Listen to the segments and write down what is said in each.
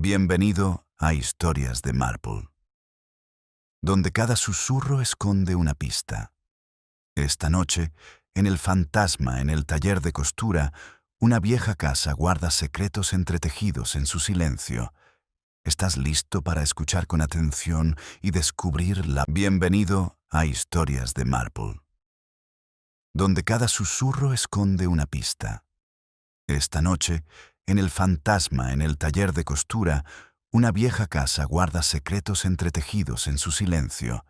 Bienvenido a Historias de Marple, donde cada susurro esconde una pista. Esta noche, en El Fantasma, en el taller de costura, una vieja casa guarda secretos entretejidos en su silencio. ¿Estás listo para escuchar con atención y descubrir la... Bienvenido a Historias de Marple, donde cada susurro esconde una pista. Esta noche, en El Fantasma, en el taller de costura, una vieja casa guarda secretos entretejidos en su silencio.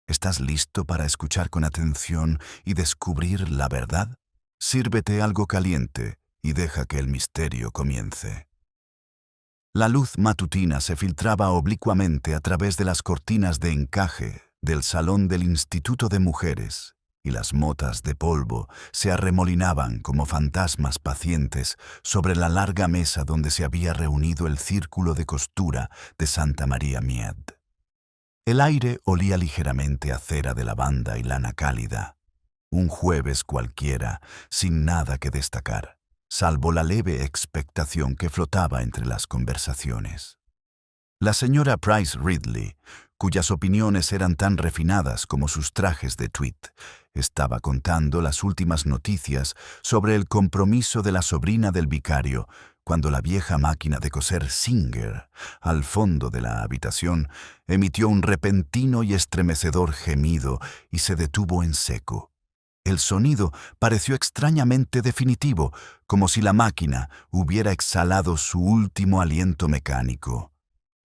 ¿Estás listo para escuchar con atención y descubrir la verdad? Sírvete algo caliente y deja que el misterio comience. La luz matutina se filtraba oblicuamente a través de las cortinas de encaje del salón del Instituto de Mujeres, y las motas de polvo se arremolinaban como fantasmas pacientes sobre la larga mesa donde se había reunido el círculo de costura de Santa María Mied. El aire olía ligeramente a cera de lavanda y lana cálida. Un jueves cualquiera, sin nada que destacar, salvo la leve expectación que flotaba entre las conversaciones. La señora Price Ridley, cuyas opiniones eran tan refinadas como sus trajes de tweed, estaba contando las últimas noticias sobre el compromiso de la sobrina del vicario, cuando la vieja máquina de coser Singer, al fondo de la habitación, emitió un repentino y estremecedor gemido y se detuvo en seco. El sonido pareció extrañamente definitivo, como si la máquina hubiera exhalado su último aliento mecánico.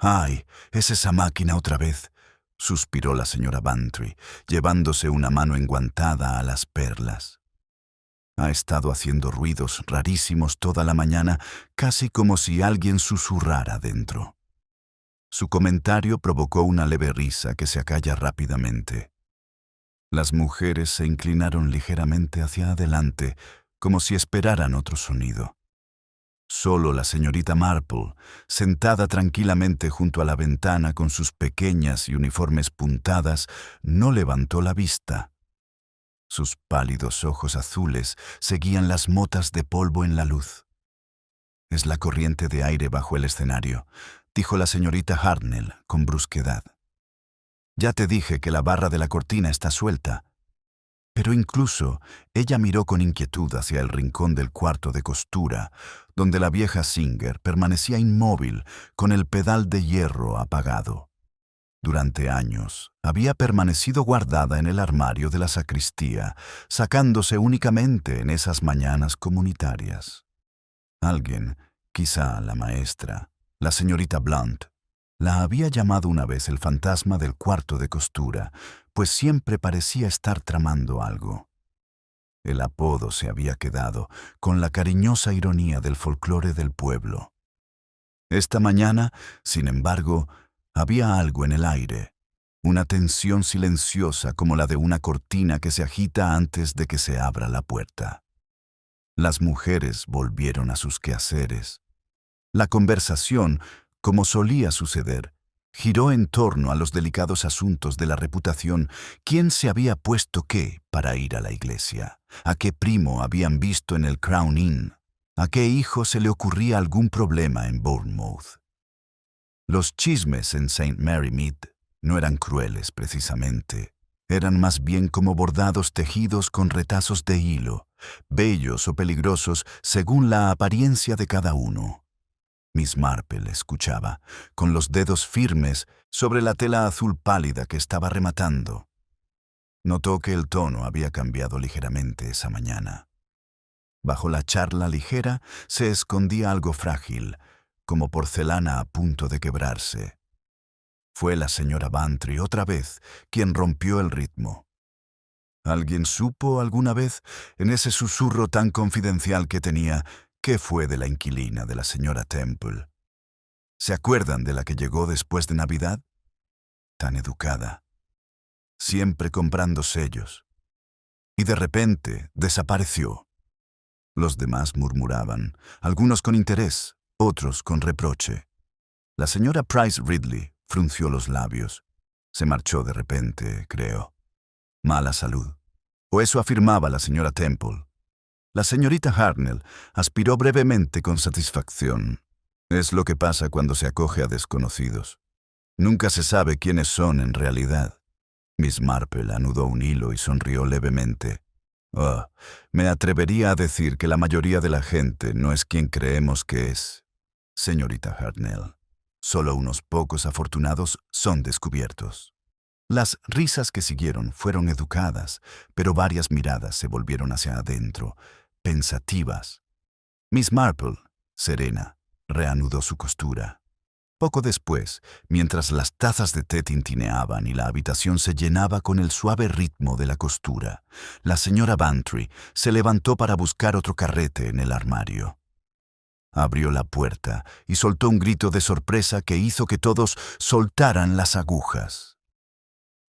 «¡Ay, es esa máquina otra vez!», suspiró la señora Bantry, llevándose una mano enguantada a las perlas. Ha estado haciendo ruidos rarísimos toda la mañana, casi como si alguien susurrara dentro. Su comentario provocó una leve risa que se acalla rápidamente. Las mujeres se inclinaron ligeramente hacia adelante, como si esperaran otro sonido. Solo la señorita Marple, sentada tranquilamente junto a la ventana con sus pequeñas y uniformes puntadas, no levantó la vista. Sus pálidos ojos azules seguían las motas de polvo en la luz. «Es la corriente de aire bajo el escenario», dijo la señorita Hartnell con brusquedad. «Ya te dije que la barra de la cortina está suelta». Pero incluso ella miró con inquietud hacia el rincón del cuarto de costura, donde la vieja Singer permanecía inmóvil con el pedal de hierro apagado. Durante años había permanecido guardada en el armario de la sacristía, sacándose únicamente en esas mañanas comunitarias. Alguien, quizá la maestra, la señorita Blunt, la había llamado una vez el fantasma del cuarto de costura, pues siempre parecía estar tramando algo. El apodo se había quedado con la cariñosa ironía del folclore del pueblo. Esta mañana, sin embargo, había algo en el aire, una tensión silenciosa como la de una cortina que se agita antes de que se abra la puerta. Las mujeres volvieron a sus quehaceres. La conversación, como solía suceder, giró en torno a los delicados asuntos de la reputación. ¿Quién se había puesto qué para ir a la iglesia? ¿A qué primo habían visto en el Crown Inn? ¿A qué hijo se le ocurría algún problema en Bournemouth? Los chismes en St. Mary Mead no eran crueles precisamente. Eran más bien como bordados tejidos con retazos de hilo, bellos o peligrosos según la apariencia de cada uno. Miss Marple escuchaba, con los dedos firmes sobre la tela azul pálida que estaba rematando. Notó que el tono había cambiado ligeramente esa mañana. Bajo la charla ligera se escondía algo frágil, como porcelana a punto de quebrarse. Fue la señora Bantry otra vez quien rompió el ritmo. ¿Alguien supo alguna vez, en ese susurro tan confidencial que tenía, qué fue de la inquilina de la señora Temple? ¿Se acuerdan de la que llegó después de Navidad? Tan educada, siempre comprando sellos. Y de repente desapareció. Los demás murmuraban, algunos con interés, otros con reproche. La señora Price Ridley frunció los labios. Se marchó de repente, creo. Mala salud. O eso afirmaba la señora Temple. La señorita Hartnell aspiró brevemente con satisfacción. Es lo que pasa cuando se acoge a desconocidos. Nunca se sabe quiénes son en realidad. Miss Marple anudó un hilo y sonrió levemente. Oh, me atrevería a decir que la mayoría de la gente no es quien creemos que es, señorita Hartnell. Solo unos pocos afortunados son descubiertos. Las risas que siguieron fueron educadas, pero varias miradas se volvieron hacia adentro, pensativas. Miss Marple, serena, reanudó su costura. Poco después, mientras las tazas de té tintineaban y la habitación se llenaba con el suave ritmo de la costura, la señora Bantry se levantó para buscar otro carrete en el armario. Abrió la puerta y soltó un grito de sorpresa que hizo que todos soltaran las agujas.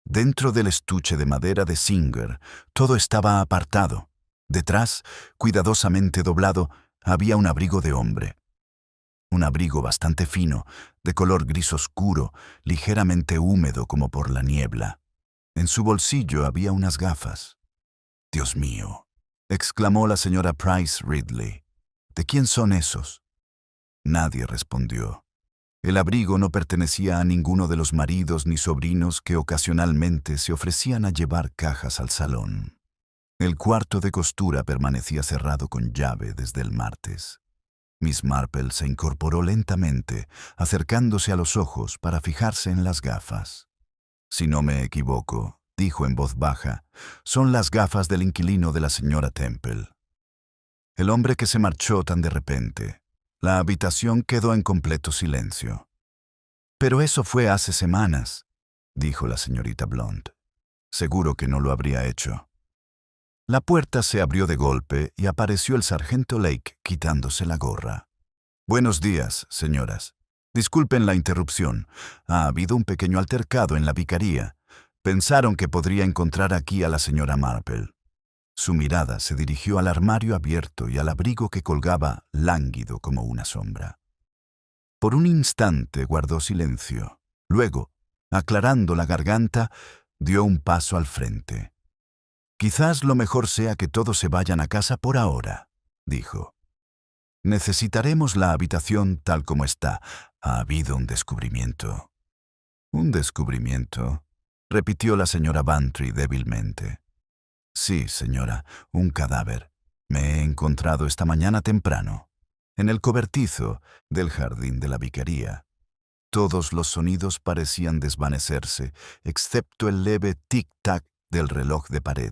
Dentro del estuche de madera de Singer, todo estaba apartado. Detrás, cuidadosamente doblado, había un abrigo de hombre. Un abrigo bastante fino, de color gris oscuro, ligeramente húmedo como por la niebla. En su bolsillo había unas gafas. «Dios mío», exclamó la señora Price Ridley. «¿De quién son esos?» Nadie respondió. El abrigo no pertenecía a ninguno de los maridos ni sobrinos que ocasionalmente se ofrecían a llevar cajas al salón. El cuarto de costura permanecía cerrado con llave desde el martes. Miss Marple se incorporó lentamente, acercándose a los ojos para fijarse en las gafas. «Si no me equivoco», dijo en voz baja, «son las gafas del inquilino de la señora Temple». El hombre que se marchó tan de repente. La habitación quedó en completo silencio. «Pero eso fue hace semanas», dijo la señorita Blount. «Seguro que no lo habría hecho». La puerta se abrió de golpe y apareció el sargento Lake quitándose la gorra. «Buenos días, señoras. Disculpen la interrupción. Ha habido un pequeño altercado en la vicaría. Pensaron que podría encontrar aquí a la señora Marple». Su mirada se dirigió al armario abierto y al abrigo que colgaba lánguido como una sombra. Por un instante guardó silencio. Luego, aclarando la garganta, dio un paso al frente. «Quizás lo mejor sea que todos se vayan a casa por ahora», dijo. «Necesitaremos la habitación tal como está. Ha habido un descubrimiento». «¿Un descubrimiento?», repitió la señora Bantry débilmente. «Sí, señora, un cadáver. Me he encontrado esta mañana temprano, en el cobertizo del jardín de la vicaría». Todos los sonidos parecían desvanecerse, excepto el leve tic-tac del reloj de pared.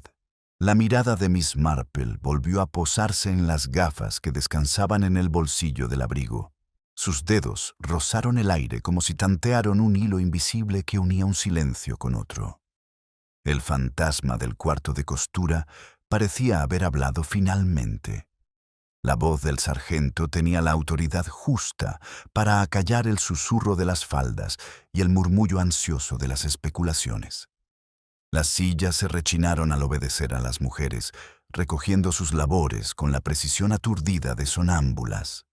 La mirada de Miss Marple volvió a posarse en las gafas que descansaban en el bolsillo del abrigo. Sus dedos rozaron el aire como si tantearan un hilo invisible que unía un silencio con otro. El fantasma del cuarto de costura parecía haber hablado finalmente. La voz del sargento tenía la autoridad justa para acallar el susurro de las faldas y el murmullo ansioso de las especulaciones. Las sillas se rechinaron al obedecer a las mujeres, recogiendo sus labores con la precisión aturdida de sonámbulas.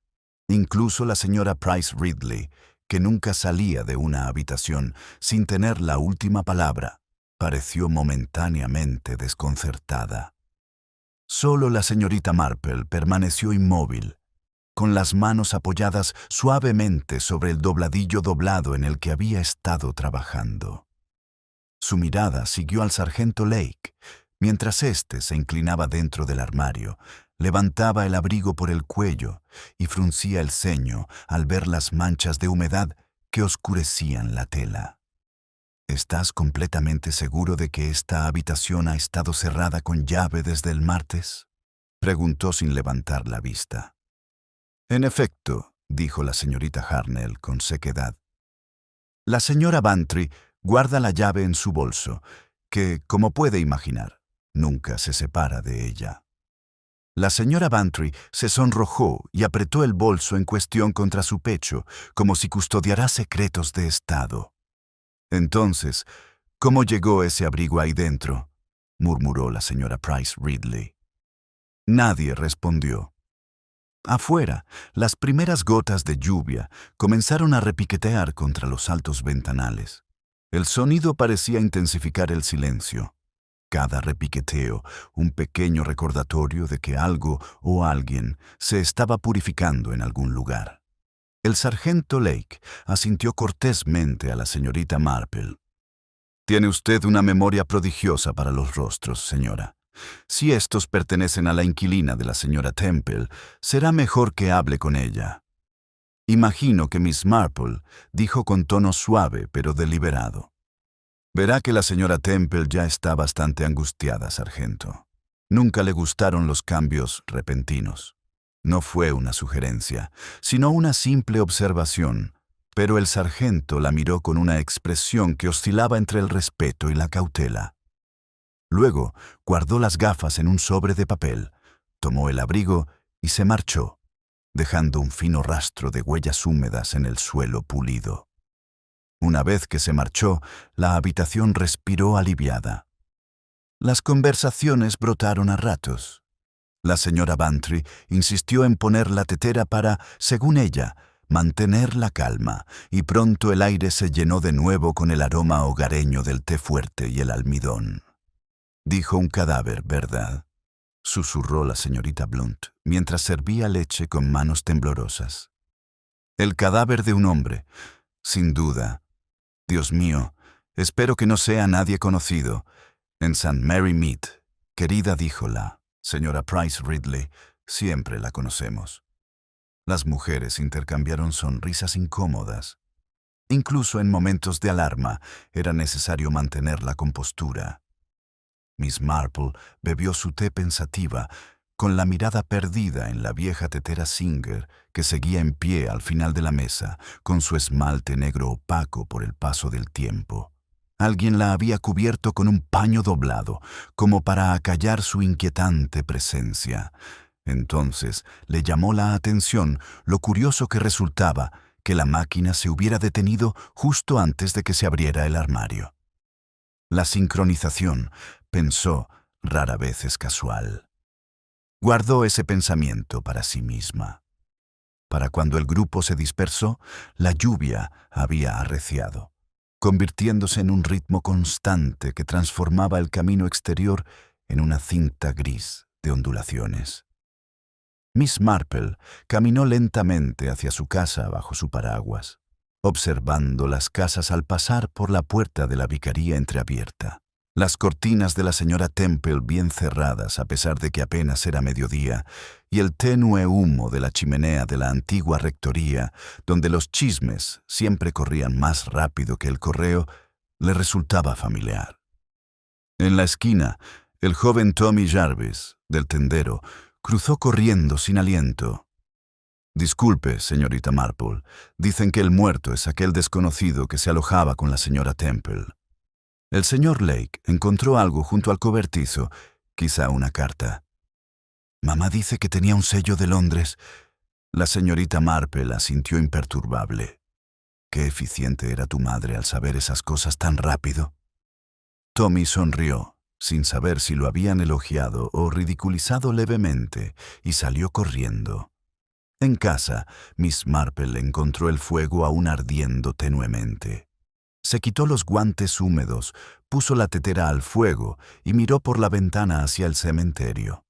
Incluso la señora Price Ridley, que nunca salía de una habitación sin tener la última palabra, pareció momentáneamente desconcertada. Solo la señorita Marple permaneció inmóvil, con las manos apoyadas suavemente sobre el dobladillo doblado en el que había estado trabajando. Su mirada siguió al sargento Lake, mientras éste se inclinaba dentro del armario, levantaba el abrigo por el cuello y fruncía el ceño al ver las manchas de humedad que oscurecían la tela. «¿Estás completamente seguro de que esta habitación ha estado cerrada con llave desde el martes?», preguntó sin levantar la vista. «En efecto», dijo la señorita Hartnell con sequedad. «La señora Bantry guarda la llave en su bolso, que, como puede imaginar, nunca se separa de ella». La señora Bantry se sonrojó y apretó el bolso en cuestión contra su pecho, como si custodiara secretos de Estado. «Entonces, ¿cómo llegó ese abrigo ahí dentro?», murmuró la señora Price Ridley. Nadie respondió. Afuera, las primeras gotas de lluvia comenzaron a repiquetear contra los altos ventanales. El sonido parecía intensificar el silencio. Cada repiqueteo, un pequeño recordatorio de que algo o alguien se estaba purificando en algún lugar. El sargento Lake asintió cortésmente a la señorita Marple. Tiene usted una memoria prodigiosa para los rostros, señora. Si estos pertenecen a la inquilina de la señora Temple, será mejor que hable con ella. Imagino que Miss Marple dijo con tono suave pero deliberado. Verá que la señora Temple ya está bastante angustiada, sargento. Nunca le gustaron los cambios repentinos. No fue una sugerencia, sino una simple observación, pero el sargento la miró con una expresión que oscilaba entre el respeto y la cautela. Luego guardó las gafas en un sobre de papel, tomó el abrigo y se marchó, dejando un fino rastro de huellas húmedas en el suelo pulido. Una vez que se marchó, la habitación respiró aliviada. Las conversaciones brotaron a ratos. La señora Bantry insistió en poner la tetera para, según ella, mantener la calma, y pronto el aire se llenó de nuevo con el aroma hogareño del té fuerte y el almidón. Dijo un cadáver, ¿verdad?, susurró la señorita Blunt, mientras servía leche con manos temblorosas. El cadáver de un hombre, sin duda. Dios mío, espero que no sea nadie conocido. En St. Mary Mead, querida, dijo la señora Price Ridley, siempre la conocemos. Las mujeres intercambiaron sonrisas incómodas. Incluso en momentos de alarma era necesario mantener la compostura. Miss Marple bebió su té pensativa, con la mirada perdida en la vieja tetera Singer que seguía en pie al final de la mesa, con su esmalte negro opaco por el paso del tiempo. Alguien la había cubierto con un paño doblado, como para acallar su inquietante presencia. Entonces le llamó la atención lo curioso que resultaba que la máquina se hubiera detenido justo antes de que se abriera el armario. La sincronización, pensó, rara vez es casual. Guardó ese pensamiento para sí misma. Para cuando el grupo se dispersó, la lluvia había arreciado, convirtiéndose en un ritmo constante que transformaba el camino exterior en una cinta gris de ondulaciones. Miss Marple caminó lentamente hacia su casa bajo su paraguas, observando las casas al pasar por la puerta de la vicaría entreabierta. Las cortinas de la señora Temple bien cerradas a pesar de que apenas era mediodía, y el tenue humo de la chimenea de la antigua rectoría, donde los chismes siempre corrían más rápido que el correo, le resultaba familiar. En la esquina, el joven Tommy Jarvis, del tendero, cruzó corriendo sin aliento. «Disculpe, señorita Marple, dicen que el muerto es aquel desconocido que se alojaba con la señora Temple». El señor Lake encontró algo junto al cobertizo, quizá una carta. «Mamá dice que tenía un sello de Londres». La señorita Marple asintió imperturbable. «Qué eficiente era tu madre al saber esas cosas tan rápido». Tommy sonrió, sin saber si lo habían elogiado o ridiculizado levemente, y salió corriendo. En casa, Miss Marple encontró el fuego aún ardiendo tenuemente. Se quitó los guantes húmedos, puso la tetera al fuego y miró por la ventana hacia el cementerio.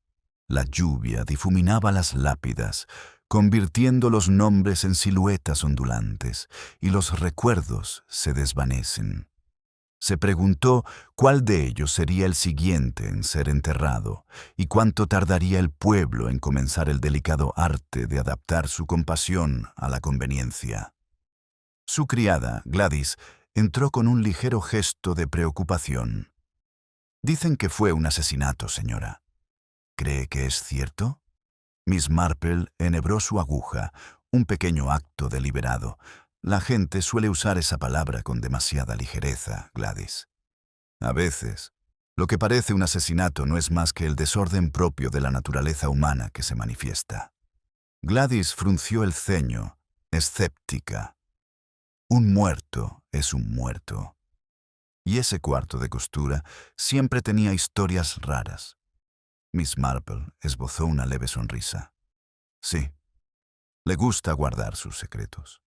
La lluvia difuminaba las lápidas, convirtiendo los nombres en siluetas ondulantes, y los recuerdos se desvanecen. Se preguntó cuál de ellos sería el siguiente en ser enterrado y cuánto tardaría el pueblo en comenzar el delicado arte de adaptar su compasión a la conveniencia. Su criada, Gladys, entró con un ligero gesto de preocupación. «Dicen que fue un asesinato, señora. ¿Cree que es cierto?» Miss Marple enhebró su aguja, un pequeño acto deliberado. La gente suele usar esa palabra con demasiada ligereza, Gladys. A veces, lo que parece un asesinato no es más que el desorden propio de la naturaleza humana que se manifiesta. Gladys frunció el ceño, escéptica. Un muerto es un muerto. Y ese cuarto de costura siempre tenía historias raras. Miss Marple esbozó una leve sonrisa. Sí, le gusta guardar sus secretos.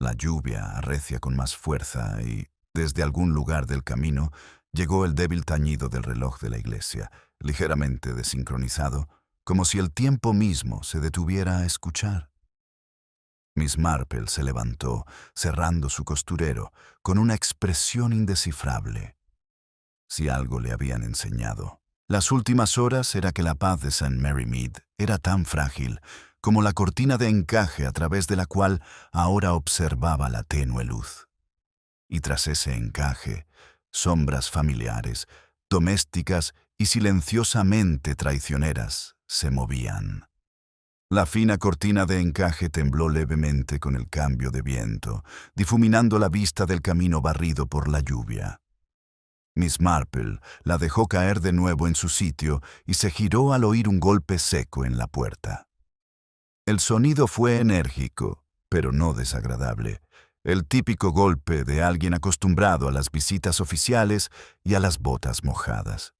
La lluvia arrecia con más fuerza y, desde algún lugar del camino, llegó el débil tañido del reloj de la iglesia, ligeramente desincronizado, como si el tiempo mismo se detuviera a escuchar. Miss Marple se levantó, cerrando su costurero, con una expresión indescifrable. Si algo le habían enseñado las últimas horas era que la paz de St. Mary Mead era tan frágil como la cortina de encaje a través de la cual ahora observaba la tenue luz. Y tras ese encaje, sombras familiares, domésticas y silenciosamente traicioneras se movían. La fina cortina de encaje tembló levemente con el cambio de viento, difuminando la vista del camino barrido por la lluvia. Miss Marple la dejó caer de nuevo en su sitio y se giró al oír un golpe seco en la puerta. El sonido fue enérgico, pero no desagradable, el típico golpe de alguien acostumbrado a las visitas oficiales y a las botas mojadas.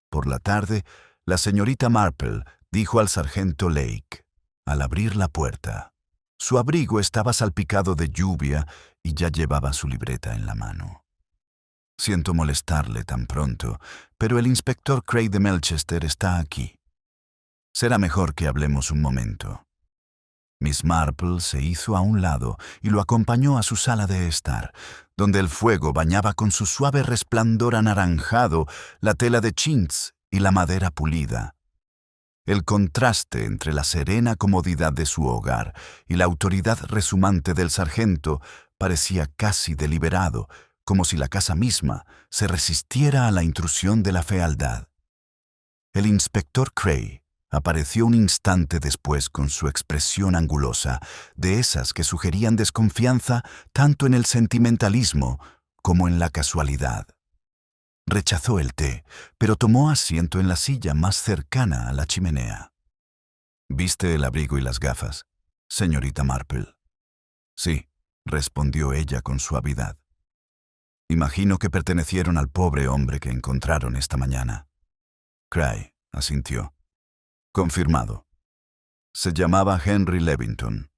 Por la tarde, la señorita Marple dijo al sargento Lake, al abrir la puerta. Su abrigo estaba salpicado de lluvia y ya llevaba su libreta en la mano. Siento molestarle tan pronto, pero el inspector Cray de Melchester está aquí. Será mejor que hablemos un momento. Miss Marple se hizo a un lado y lo acompañó a su sala de estar, donde el fuego bañaba con su suave resplandor anaranjado la tela de chintz y la madera pulida. El contraste entre la serena comodidad de su hogar y la autoridad resumante del sargento parecía casi deliberado, como si la casa misma se resistiera a la intrusión de la fealdad. El inspector Cray apareció un instante después con su expresión angulosa, de esas que sugerían desconfianza tanto en el sentimentalismo como en la casualidad. Rechazó el té, pero tomó asiento en la silla más cercana a la chimenea. «¿Viste el abrigo y las gafas, señorita Marple?» «Sí», respondió ella con suavidad. «Imagino que pertenecieron al pobre hombre que encontraron esta mañana». Cray asintió. «Confirmado. Se llamaba Henry Levington,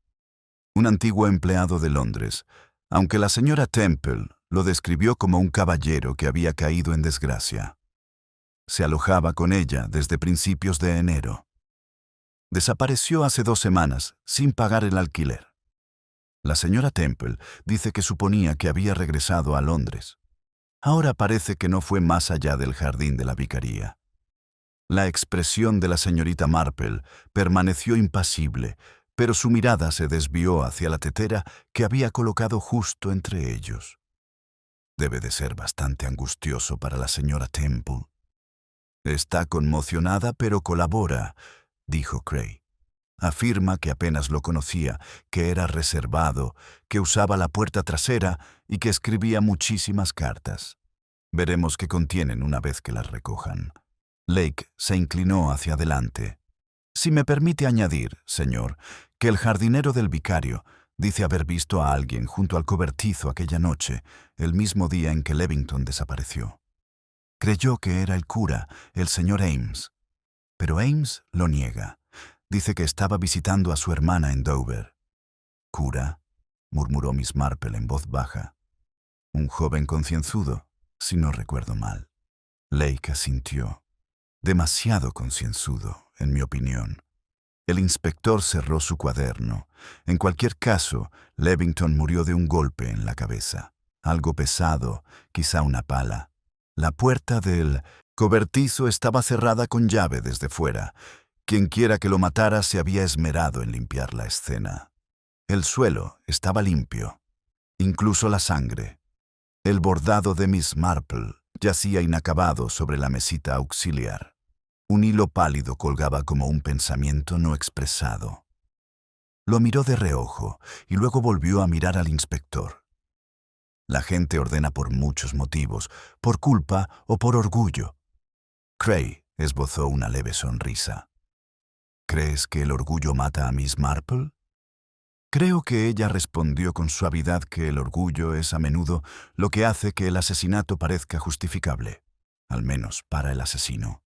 un antiguo empleado de Londres, aunque la señora Temple lo describió como un caballero que había caído en desgracia. Se alojaba con ella desde principios de enero. Desapareció hace 2 semanas, sin pagar el alquiler. La señora Temple dice que suponía que había regresado a Londres. Ahora parece que no fue más allá del jardín de la vicaría». La expresión de la señorita Marple permaneció impasible, pero su mirada se desvió hacia la tetera que había colocado justo entre ellos. «Debe de ser bastante angustioso para la señora Temple». «Está conmocionada, pero colabora», dijo Cray. «Afirma que apenas lo conocía, que era reservado, que usaba la puerta trasera y que escribía muchísimas cartas. Veremos qué contienen una vez que las recojan». Lake se inclinó hacia adelante. «Si me permite añadir, señor, que el jardinero del vicario dice haber visto a alguien junto al cobertizo aquella noche, el mismo día en que Levington desapareció. Creyó que era el cura, el señor Ames. Pero Ames lo niega. Dice que estaba visitando a su hermana en Dover». «¿Cura?», murmuró Miss Marple en voz baja. «Un joven concienzudo, si no recuerdo mal». Lake asintió. «Demasiado concienzudo, en mi opinión». El inspector cerró su cuaderno. En cualquier caso, Levington murió de un golpe en la cabeza. Algo pesado, quizá una pala. La puerta del cobertizo estaba cerrada con llave desde fuera. Quienquiera que lo matara se había esmerado en limpiar la escena. El suelo estaba limpio, incluso la sangre. El bordado de Miss Marple yacía inacabado sobre la mesita auxiliar. Un hilo pálido colgaba como un pensamiento no expresado. Lo miró de reojo y luego volvió a mirar al inspector. La gente ordena por muchos motivos, por culpa o por orgullo. Cray esbozó una leve sonrisa. «¿Crees que el orgullo mata a Miss Marple?» Creo que ella respondió con suavidad que el orgullo es a menudo lo que hace que el asesinato parezca justificable, al menos para el asesino.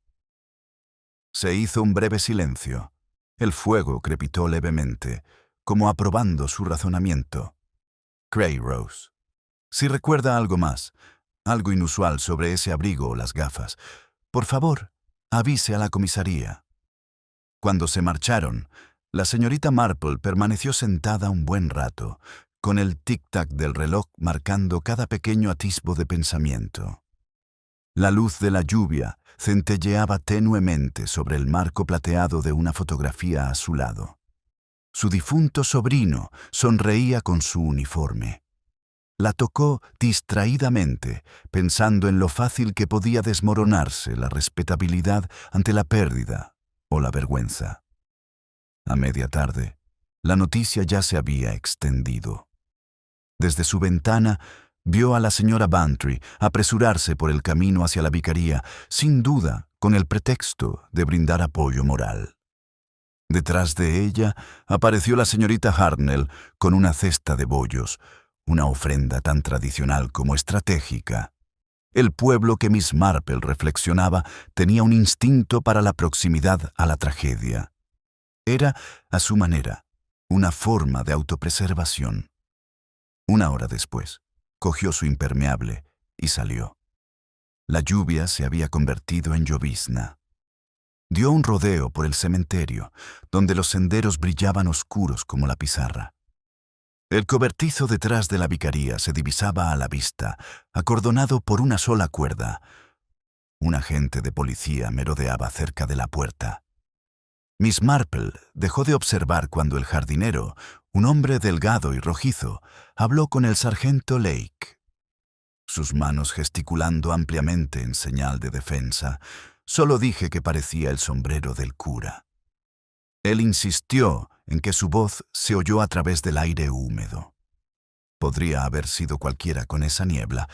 Se hizo un breve silencio. El fuego crepitó levemente, como aprobando su razonamiento. Cray rose. «Si recuerda algo más, algo inusual sobre ese abrigo o las gafas, por favor, avise a la comisaría». Cuando se marcharon, La señorita Marple permaneció sentada un buen rato, con el tic-tac del reloj marcando cada pequeño atisbo de pensamiento. La luz de la lluvia centelleaba tenuemente sobre el marco plateado de una fotografía a su lado. Su difunto sobrino sonreía con su uniforme. La tocó distraídamente, pensando en lo fácil que podía desmoronarse la respetabilidad ante la pérdida o la vergüenza. A media tarde, la noticia ya se había extendido. Desde su ventana, vio a la señora Bantry apresurarse por el camino hacia la vicaría, sin duda con el pretexto de brindar apoyo moral. Detrás de ella apareció la señorita Hartnell con una cesta de bollos, una ofrenda tan tradicional como estratégica. El pueblo que Miss Marple reflexionaba tenía un instinto para la proximidad a la tragedia. Era, a su manera, una forma de autopreservación. Una hora después, cogió su impermeable y salió. La lluvia se había convertido en llovizna. Dio un rodeo por el cementerio, donde los senderos brillaban oscuros como la pizarra. El cobertizo detrás de la vicaría se divisaba a la vista, acordonado por una sola cuerda. Un agente de policía merodeaba cerca de la puerta. Miss Marple dejó de observar cuando el jardinero, un hombre delgado y rojizo, habló con el sargento Lake. Sus manos gesticulando ampliamente en señal de defensa, solo dije que parecía el sombrero del cura. Él insistió en que su voz se oyó a través del aire húmedo. Podría haber sido cualquiera con esa niebla.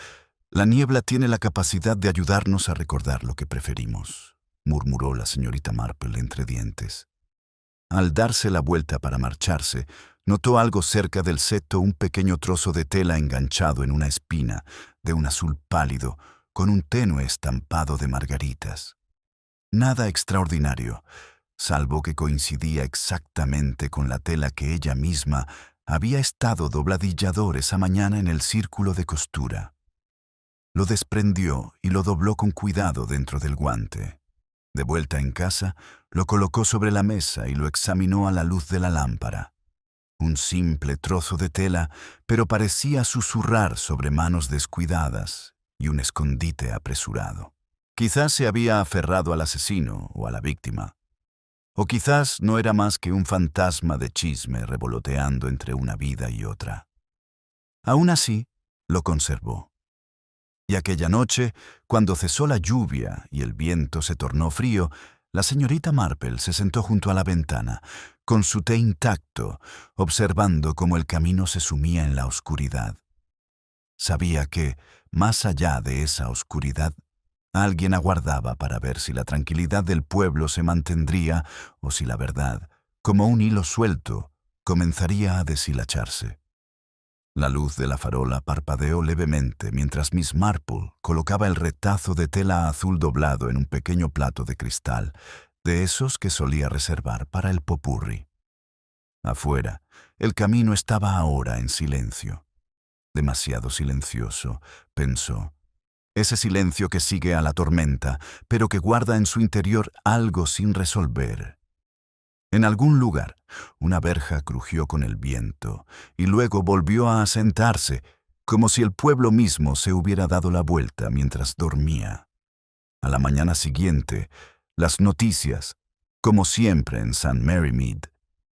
La niebla tiene la capacidad de ayudarnos a recordar lo que preferimos, murmuró la señorita Marple entre dientes. Al darse la vuelta para marcharse, notó algo cerca del seto, un pequeño trozo de tela enganchado en una espina, de un azul pálido, con un tenue estampado de margaritas. Nada extraordinario, salvo que coincidía exactamente con la tela que ella misma había estado dobladillador esa mañana en el círculo de costura. Lo desprendió y lo dobló con cuidado dentro del guante. De vuelta en casa, lo colocó sobre la mesa y lo examinó a la luz de la lámpara. Un simple trozo de tela, pero parecía susurrar sobre manos descuidadas y un escondite apresurado. Quizás se había aferrado al asesino o a la víctima. O quizás no era más que un fantasma de chisme revoloteando entre una vida y otra. Aún así, lo conservó. Y aquella noche, cuando cesó la lluvia y el viento se tornó frío, la señorita Marple se sentó junto a la ventana, con su té intacto, observando cómo el camino se sumía en la oscuridad. Sabía que, más allá de esa oscuridad, alguien aguardaba para ver si la tranquilidad del pueblo se mantendría o si la verdad, como un hilo suelto, comenzaría a deshilacharse. La luz de la farola parpadeó levemente mientras Miss Marple colocaba el retazo de tela azul doblado en un pequeño plato de cristal, de esos que solía reservar para el popurrí. Afuera, el camino estaba ahora en silencio. Demasiado silencioso, pensó. Ese silencio que sigue a la tormenta, pero que guarda en su interior algo sin resolver. En algún lugar, una verja crujió con el viento y luego volvió a asentarse, como si el pueblo mismo se hubiera dado la vuelta mientras dormía. A la mañana siguiente, las noticias, como siempre en St. Mary Mead,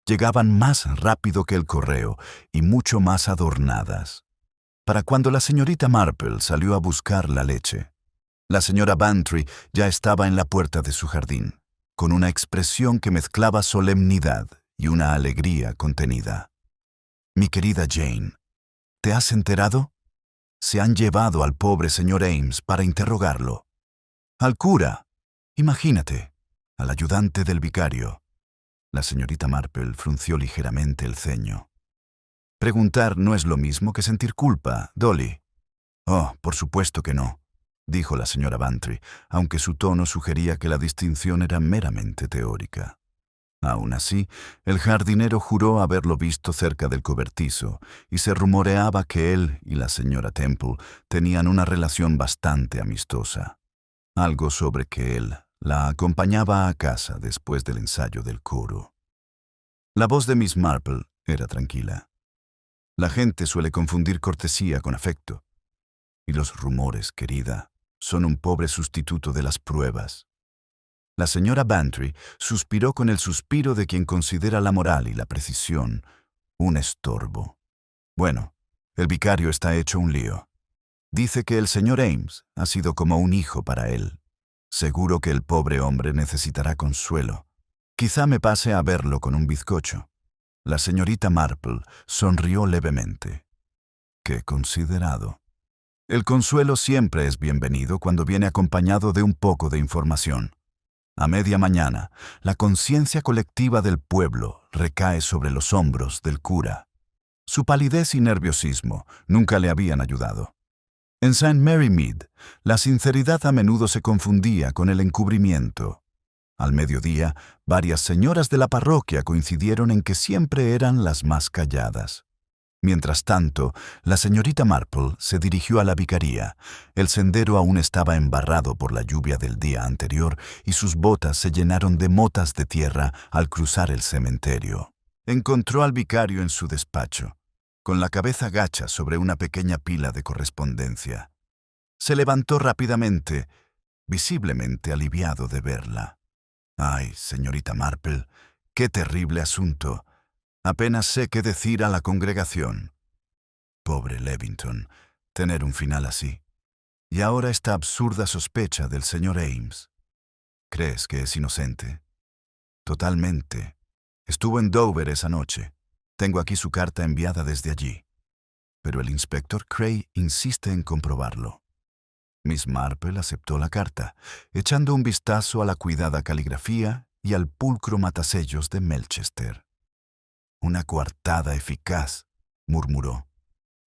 llegaban más rápido que el correo y mucho más adornadas. Para cuando la señorita Marple salió a buscar la leche, la señora Bantry ya estaba en la puerta de su jardín, con una expresión que mezclaba solemnidad y una alegría contenida. «Mi querida Jane, ¿te has enterado? Se han llevado al pobre señor Ames para interrogarlo. Al cura, imagínate, al ayudante del vicario». La señorita Marple frunció ligeramente el ceño. «Preguntar no es lo mismo que sentir culpa, Dolly». «Oh, por supuesto que no», dijo la señora Bantry, aunque su tono sugería que la distinción era meramente teórica. Aún así, el jardinero juró haberlo visto cerca del cobertizo, y se rumoreaba que él y la señora Temple tenían una relación bastante amistosa, algo sobre que él la acompañaba a casa después del ensayo del coro. La voz de Miss Marple era tranquila. La gente suele confundir cortesía con afecto. Y los rumores, querida, son un pobre sustituto de las pruebas. La señora Bantry suspiró con el suspiro de quien considera la moral y la precisión un estorbo. Bueno, el vicario está hecho un lío. Dice que el señor Ames ha sido como un hijo para él. Seguro que el pobre hombre necesitará consuelo. Quizá me pase a verlo con un bizcocho. La señorita Marple sonrió levemente. Qué considerado. El consuelo siempre es bienvenido cuando viene acompañado de un poco de información. A media mañana, la conciencia colectiva del pueblo recae sobre los hombros del cura. Su palidez y nerviosismo nunca le habían ayudado. En St. Mary Mead, la sinceridad a menudo se confundía con el encubrimiento. Al mediodía, varias señoras de la parroquia coincidieron en que siempre eran las más calladas. Mientras tanto, la señorita Marple se dirigió a la vicaría. El sendero aún estaba embarrado por la lluvia del día anterior y sus botas se llenaron de motas de tierra al cruzar el cementerio. Encontró al vicario en su despacho, con la cabeza gacha sobre una pequeña pila de correspondencia. Se levantó rápidamente, visiblemente aliviado de verla. «Ay, señorita Marple, qué terrible asunto. Apenas sé qué decir a la congregación. Pobre Levington, tener un final así. Y ahora esta absurda sospecha del señor Ames. ¿Crees que es inocente?» «Totalmente. Estuvo en Dover esa noche. Tengo aquí su carta enviada desde allí. Pero el inspector Cray insiste en comprobarlo». Miss Marple aceptó la carta, echando un vistazo a la cuidada caligrafía y al pulcro matasellos de Melchester. «Una coartada eficaz», murmuró.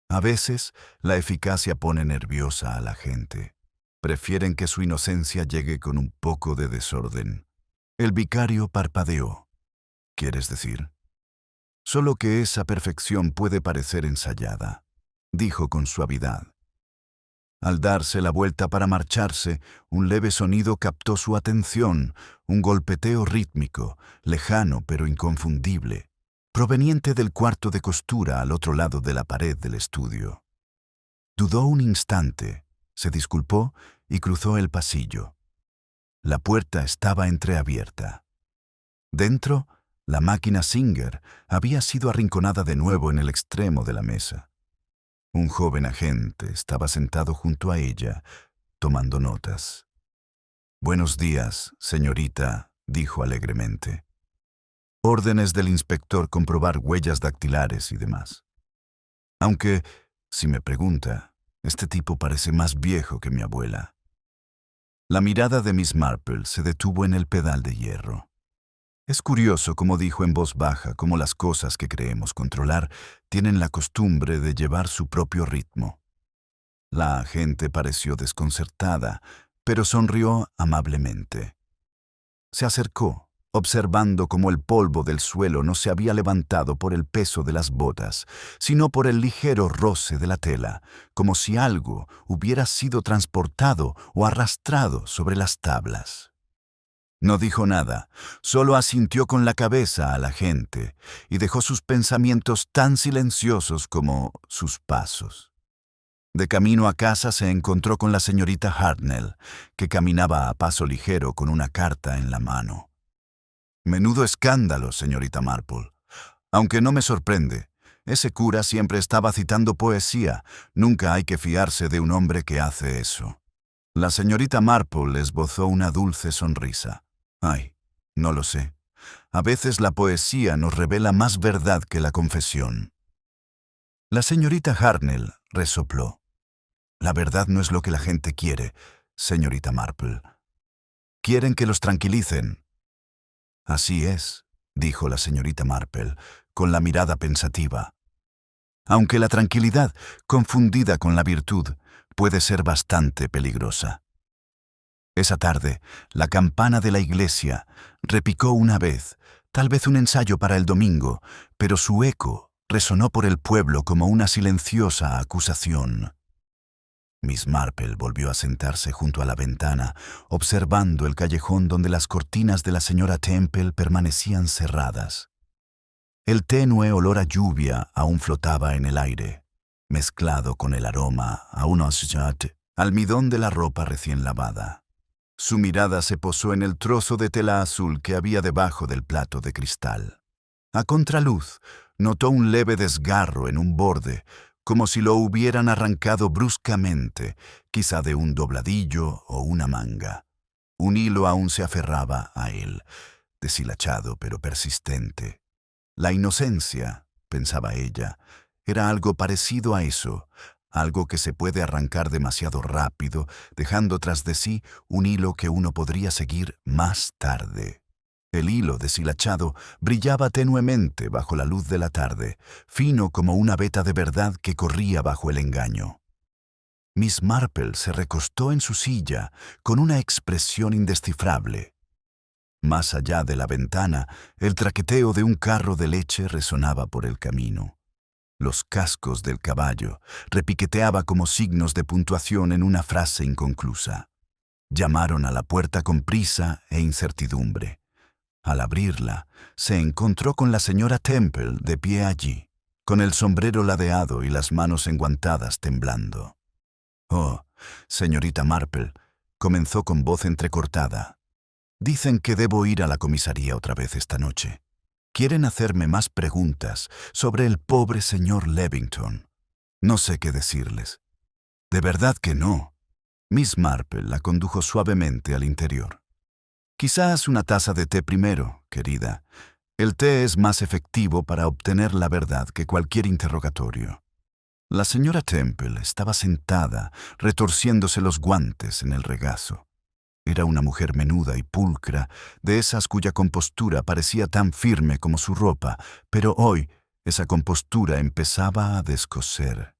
A veces, la eficacia pone nerviosa a la gente. Prefieren que su inocencia llegue con un poco de desorden. El vicario parpadeó. «¿Quieres decir?» «Solo que esa perfección puede parecer ensayada», dijo con suavidad. Al darse la vuelta para marcharse, un leve sonido captó su atención, un golpeteo rítmico, lejano pero inconfundible, proveniente del cuarto de costura al otro lado de la pared del estudio. Dudó un instante, se disculpó y cruzó el pasillo. La puerta estaba entreabierta. Dentro, la máquina Singer había sido arrinconada de nuevo en el extremo de la mesa. Un joven agente estaba sentado junto a ella, tomando notas. «Buenos días, señorita», dijo alegremente. «Órdenes del inspector comprobar huellas dactilares y demás. Aunque, si me pregunta, este tipo parece más viejo que mi abuela». La mirada de Miss Marple se detuvo en el pedal de hierro. Es curioso, como dijo en voz baja, cómo las cosas que creemos controlar tienen la costumbre de llevar su propio ritmo. La agente pareció desconcertada, pero sonrió amablemente. Se acercó, observando cómo el polvo del suelo no se había levantado por el peso de las botas, sino por el ligero roce de la tela, como si algo hubiera sido transportado o arrastrado sobre las tablas. No dijo nada, solo asintió con la cabeza a la gente y dejó sus pensamientos tan silenciosos como sus pasos. De camino a casa se encontró con la señorita Hartnell, que caminaba a paso ligero con una carta en la mano. «Menudo escándalo, señorita Marple. Aunque no me sorprende, ese cura siempre estaba citando poesía. Nunca hay que fiarse de un hombre que hace eso». La señorita Marple esbozó una dulce sonrisa. «Ay, no lo sé. A veces la poesía nos revela más verdad que la confesión». La señorita Hartnell resopló. «La verdad no es lo que la gente quiere, señorita Marple. Quieren que los tranquilicen». «Así es», dijo la señorita Marple, con la mirada pensativa. «Aunque la tranquilidad, confundida con la virtud, puede ser bastante peligrosa». Esa tarde, la campana de la iglesia repicó una vez, tal vez un ensayo para el domingo, pero su eco resonó por el pueblo como una silenciosa acusación. Miss Marple volvió a sentarse junto a la ventana, observando el callejón donde las cortinas de la señora Temple permanecían cerradas. El tenue olor a lluvia aún flotaba en el aire, mezclado con el aroma a un almidón de la ropa recién lavada. Su mirada se posó en el trozo de tela azul que había debajo del plato de cristal. A contraluz, notó un leve desgarro en un borde, como si lo hubieran arrancado bruscamente, quizá de un dobladillo o una manga. Un hilo aún se aferraba a él, deshilachado pero persistente. La inocencia, pensaba ella, era algo parecido a eso, algo que se puede arrancar demasiado rápido, dejando tras de sí un hilo que uno podría seguir más tarde. El hilo deshilachado brillaba tenuemente bajo la luz de la tarde, fino como una veta de verdad que corría bajo el engaño. Miss Marple se recostó en su silla con una expresión indescifrable. Más allá de la ventana, el traqueteo de un carro de leche resonaba por el camino. Los cascos del caballo repiqueteaba como signos de puntuación en una frase inconclusa. Llamaron a la puerta con prisa e incertidumbre. Al abrirla, se encontró con la señora Temple de pie allí, con el sombrero ladeado y las manos enguantadas temblando. «Oh, señorita Marple», comenzó con voz entrecortada. «Dicen que debo ir a la comisaría otra vez esta noche. Quieren hacerme más preguntas sobre el pobre señor Levington. No sé qué decirles». «De verdad que no». Miss Marple la condujo suavemente al interior. «Quizás una taza de té primero, querida. El té es más efectivo para obtener la verdad que cualquier interrogatorio». La señora Temple estaba sentada, retorciéndose los guantes en el regazo. Era una mujer menuda y pulcra, de esas cuya compostura parecía tan firme como su ropa, pero hoy esa compostura empezaba a descoser.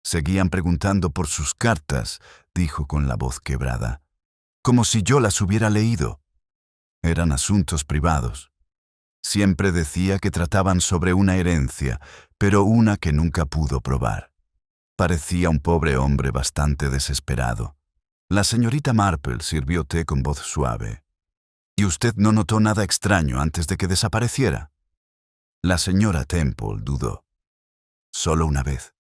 «Seguían preguntando por sus cartas», dijo con la voz quebrada, «como si yo las hubiera leído. Eran asuntos privados. Siempre decía que trataban sobre una herencia, pero una que nunca pudo probar. Parecía un pobre hombre bastante desesperado». La señorita Marple sirvió té con voz suave. «¿Y usted no notó nada extraño antes de que desapareciera?» La señora Temple dudó. «Solo una vez.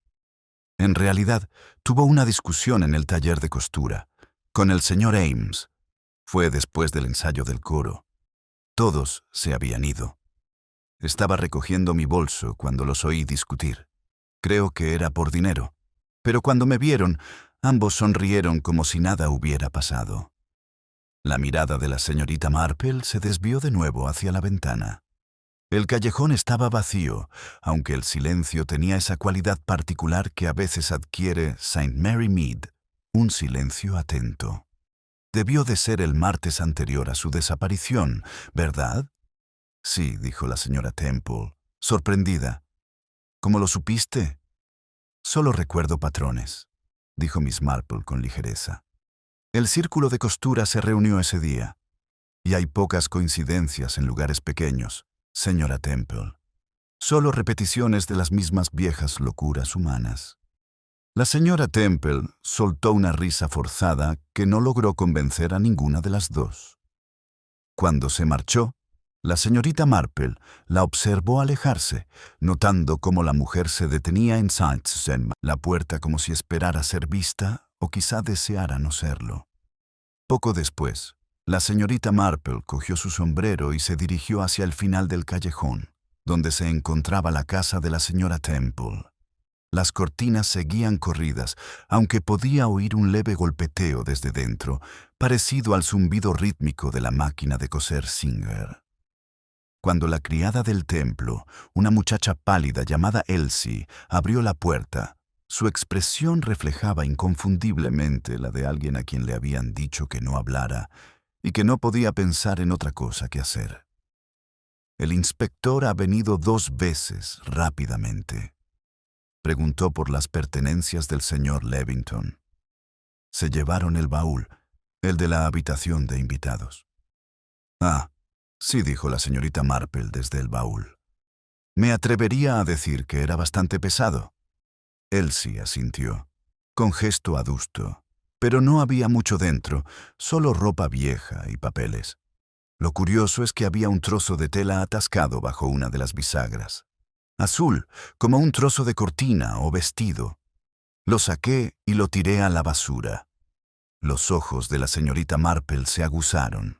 En realidad, tuvo una discusión en el taller de costura, con el señor Ames. Fue después del ensayo del coro. Todos se habían ido. Estaba recogiendo mi bolso cuando los oí discutir. Creo que era por dinero. Pero cuando me vieron, ambos sonrieron como si nada hubiera pasado». La mirada de la señorita Marple se desvió de nuevo hacia la ventana. El callejón estaba vacío, aunque el silencio tenía esa cualidad particular que a veces adquiere St. Mary Mead, un silencio atento. Debió de ser el martes anterior a su desaparición, ¿verdad? «Sí», dijo la señora Temple, sorprendida. «¿Cómo lo supiste?» «Solo recuerdo patrones», dijo Miss Marple con ligereza. «El círculo de costura se reunió ese día. Y hay pocas coincidencias en lugares pequeños, señora Temple. Solo repeticiones de las mismas viejas locuras humanas». La señora Temple soltó una risa forzada que no logró convencer a ninguna de las dos. Cuando se marchó, la señorita Marple la observó alejarse, notando cómo la mujer se detenía en la puerta como si esperara ser vista o quizá deseara no serlo. Poco después, la señorita Marple cogió su sombrero y se dirigió hacia el final del callejón, donde se encontraba la casa de la señora Temple. Las cortinas seguían corridas, aunque podía oír un leve golpeteo desde dentro, parecido al zumbido rítmico de la máquina de coser Singer. Cuando la criada del templo, una muchacha pálida llamada Elsie, abrió la puerta, su expresión reflejaba inconfundiblemente la de alguien a quien le habían dicho que no hablara y que no podía pensar en otra cosa que hacer. «El inspector ha venido 2 veces rápidamente». Preguntó por las pertenencias del señor Levington. «Se llevaron el baúl, el de la habitación de invitados». «Ah, sí», dijo la señorita Marple desde el baúl. «Me atrevería a decir que era bastante pesado». Elsie asintió, con gesto adusto, pero no había mucho dentro, solo ropa vieja y papeles. Lo curioso es que había un trozo de tela atascado bajo una de las bisagras. azul, como un trozo de cortina o vestido. Lo saqué y lo tiré a la basura. Los ojos de la señorita Marple se aguzaron.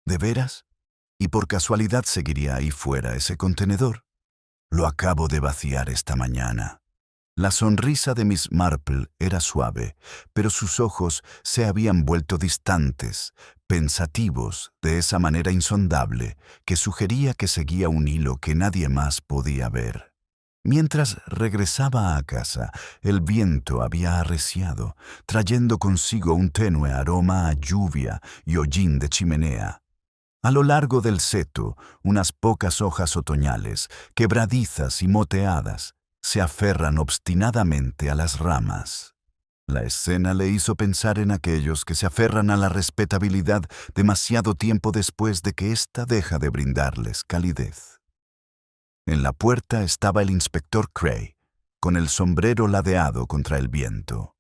¿De veras? ¿Y por casualidad seguiría ahí fuera ese contenedor? Lo acabo de vaciar esta mañana. La sonrisa de Miss Marple era suave, pero sus ojos se habían vuelto distantes, pensativos, de esa manera insondable que sugería que seguía un hilo que nadie más podía ver. Mientras regresaba a casa, el viento había arreciado, trayendo consigo un tenue aroma a lluvia y hollín de chimenea. A lo largo del seto, unas pocas hojas otoñales, quebradizas y moteadas, se aferran obstinadamente a las ramas. La escena le hizo pensar en aquellos que se aferran a la respetabilidad demasiado tiempo después de que ésta deja de brindarles calidez. En la puerta estaba el inspector Cray, con el sombrero ladeado contra el viento.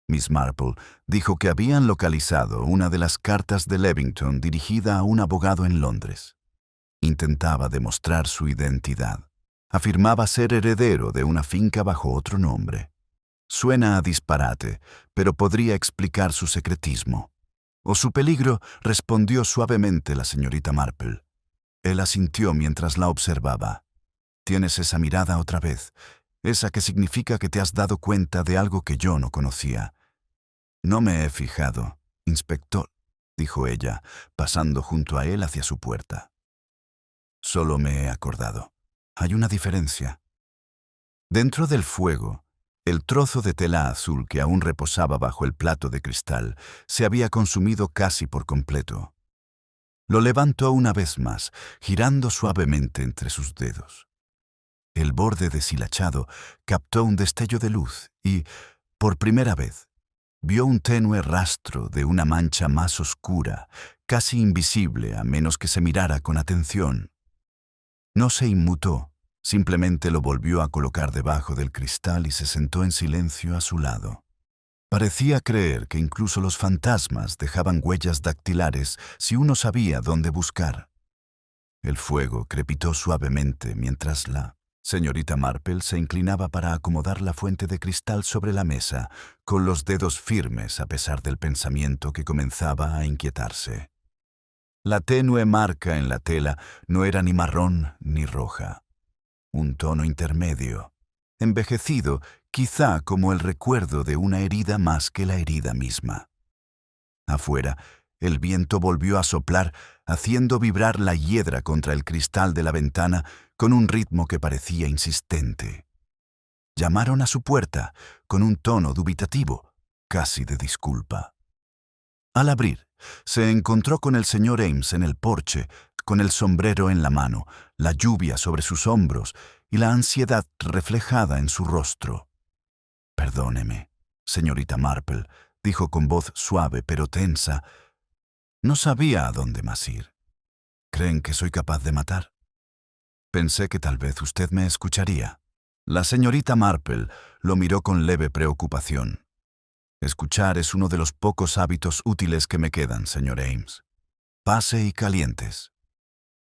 Miss Marple dijo que habían localizado una de las cartas de Levington dirigida a un abogado en Londres. Intentaba demostrar su identidad. Afirmaba ser heredero de una finca bajo otro nombre. Suena a disparate, pero podría explicar su secretismo. O su peligro, respondió suavemente la señorita Marple. Él asintió mientras la observaba. Tienes esa mirada otra vez, esa que significa que te has dado cuenta de algo que yo no conocía. No me he fijado, inspector, dijo ella, pasando junto a él hacia su puerta. Solo me he acordado. Hay una diferencia. Dentro del fuego, el trozo de tela azul que aún reposaba bajo el plato de cristal se había consumido casi por completo. Lo levantó una vez más, girando suavemente entre sus dedos. El borde deshilachado captó un destello de luz y, por primera vez, vio un tenue rastro de una mancha más oscura, casi invisible a menos que se mirara con atención. No se inmutó, simplemente lo volvió a colocar debajo del cristal y se sentó en silencio a su lado. Parecía creer que incluso los fantasmas dejaban huellas dactilares si uno sabía dónde buscar. El fuego crepitó suavemente mientras la señorita Marple se inclinaba para acomodar la fuente de cristal sobre la mesa, con los dedos firmes a pesar del pensamiento que comenzaba a inquietarse. La tenue marca en la tela no era ni marrón ni roja. Un tono intermedio, envejecido quizá como el recuerdo de una herida más que la herida misma. Afuera, el viento volvió a soplar, haciendo vibrar la hiedra contra el cristal de la ventana con un ritmo que parecía insistente. Llamaron a su puerta con un tono dubitativo, casi de disculpa. Al abrir, se encontró con el señor Ames en el porche, con el sombrero en la mano, la lluvia sobre sus hombros y la ansiedad reflejada en su rostro. «Perdóneme, señorita Marple», dijo con voz suave pero tensa. «No sabía a dónde más ir. ¿Creen que soy capaz de matar? Pensé que tal vez usted me escucharía». La señorita Marple lo miró con leve preocupación. «Escuchar es uno de los pocos hábitos útiles que me quedan, señor Ames. Pase y calientes».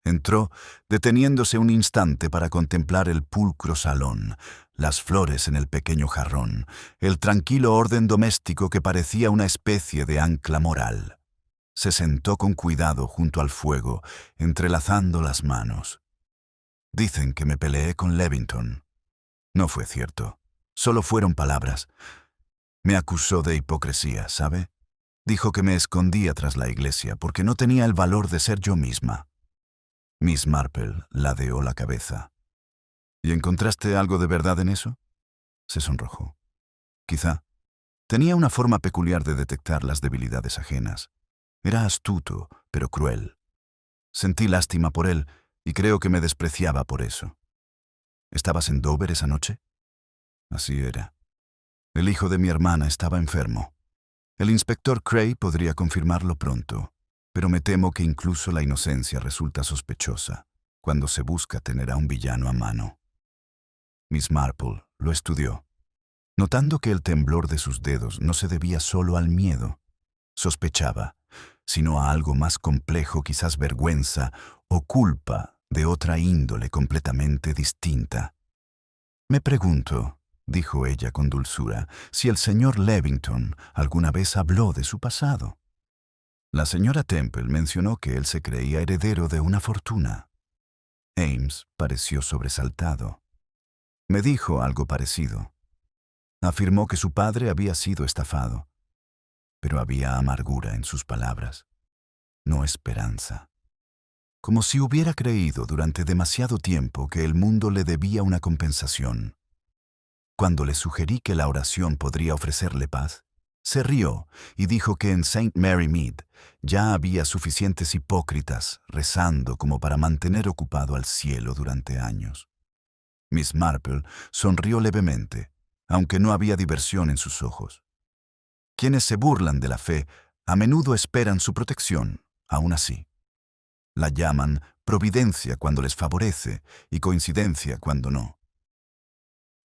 Entró, deteniéndose un instante para contemplar el pulcro salón, las flores en el pequeño jarrón, el tranquilo orden doméstico que parecía una especie de ancla moral. Se sentó con cuidado junto al fuego, entrelazando las manos. «Dicen que me peleé con Levington. No fue cierto. Solo fueron palabras. Me acusó de hipocresía, ¿sabe? Dijo que me escondía tras la iglesia porque no tenía el valor de ser yo misma». Miss Marple ladeó la cabeza. «¿Y encontraste algo de verdad en eso?». Se sonrojó. «Quizá. Tenía una forma peculiar de detectar las debilidades ajenas. Era astuto, pero cruel. Sentí lástima por él y creo que me despreciaba por eso». «¿Estabas en Dover esa noche?». «Así era. El hijo de mi hermana estaba enfermo. El inspector Cray podría confirmarlo pronto, pero me temo que incluso la inocencia resulta sospechosa cuando se busca tener a un villano a mano». Miss Marple lo estudió, notando que el temblor de sus dedos no se debía solo al miedo. Sospechaba, sino a algo más complejo, quizás vergüenza o culpa de otra índole completamente distinta. Me pregunto, dijo ella con dulzura, si el señor Levington alguna vez habló de su pasado. La señora Temple mencionó que él se creía heredero de una fortuna. Ames pareció sobresaltado. Me dijo algo parecido. Afirmó que su padre había sido estafado, pero había amargura en sus palabras, no esperanza. Como si hubiera creído durante demasiado tiempo que el mundo le debía una compensación. Cuando le sugerí que la oración podría ofrecerle paz, se rió y dijo que en St. Mary Mead ya había suficientes hipócritas rezando como para mantener ocupado al cielo durante años. Miss Marple sonrió levemente, aunque no había diversión en sus ojos. Quienes se burlan de la fe a menudo esperan su protección, aún así. La llaman providencia cuando les favorece y coincidencia cuando no.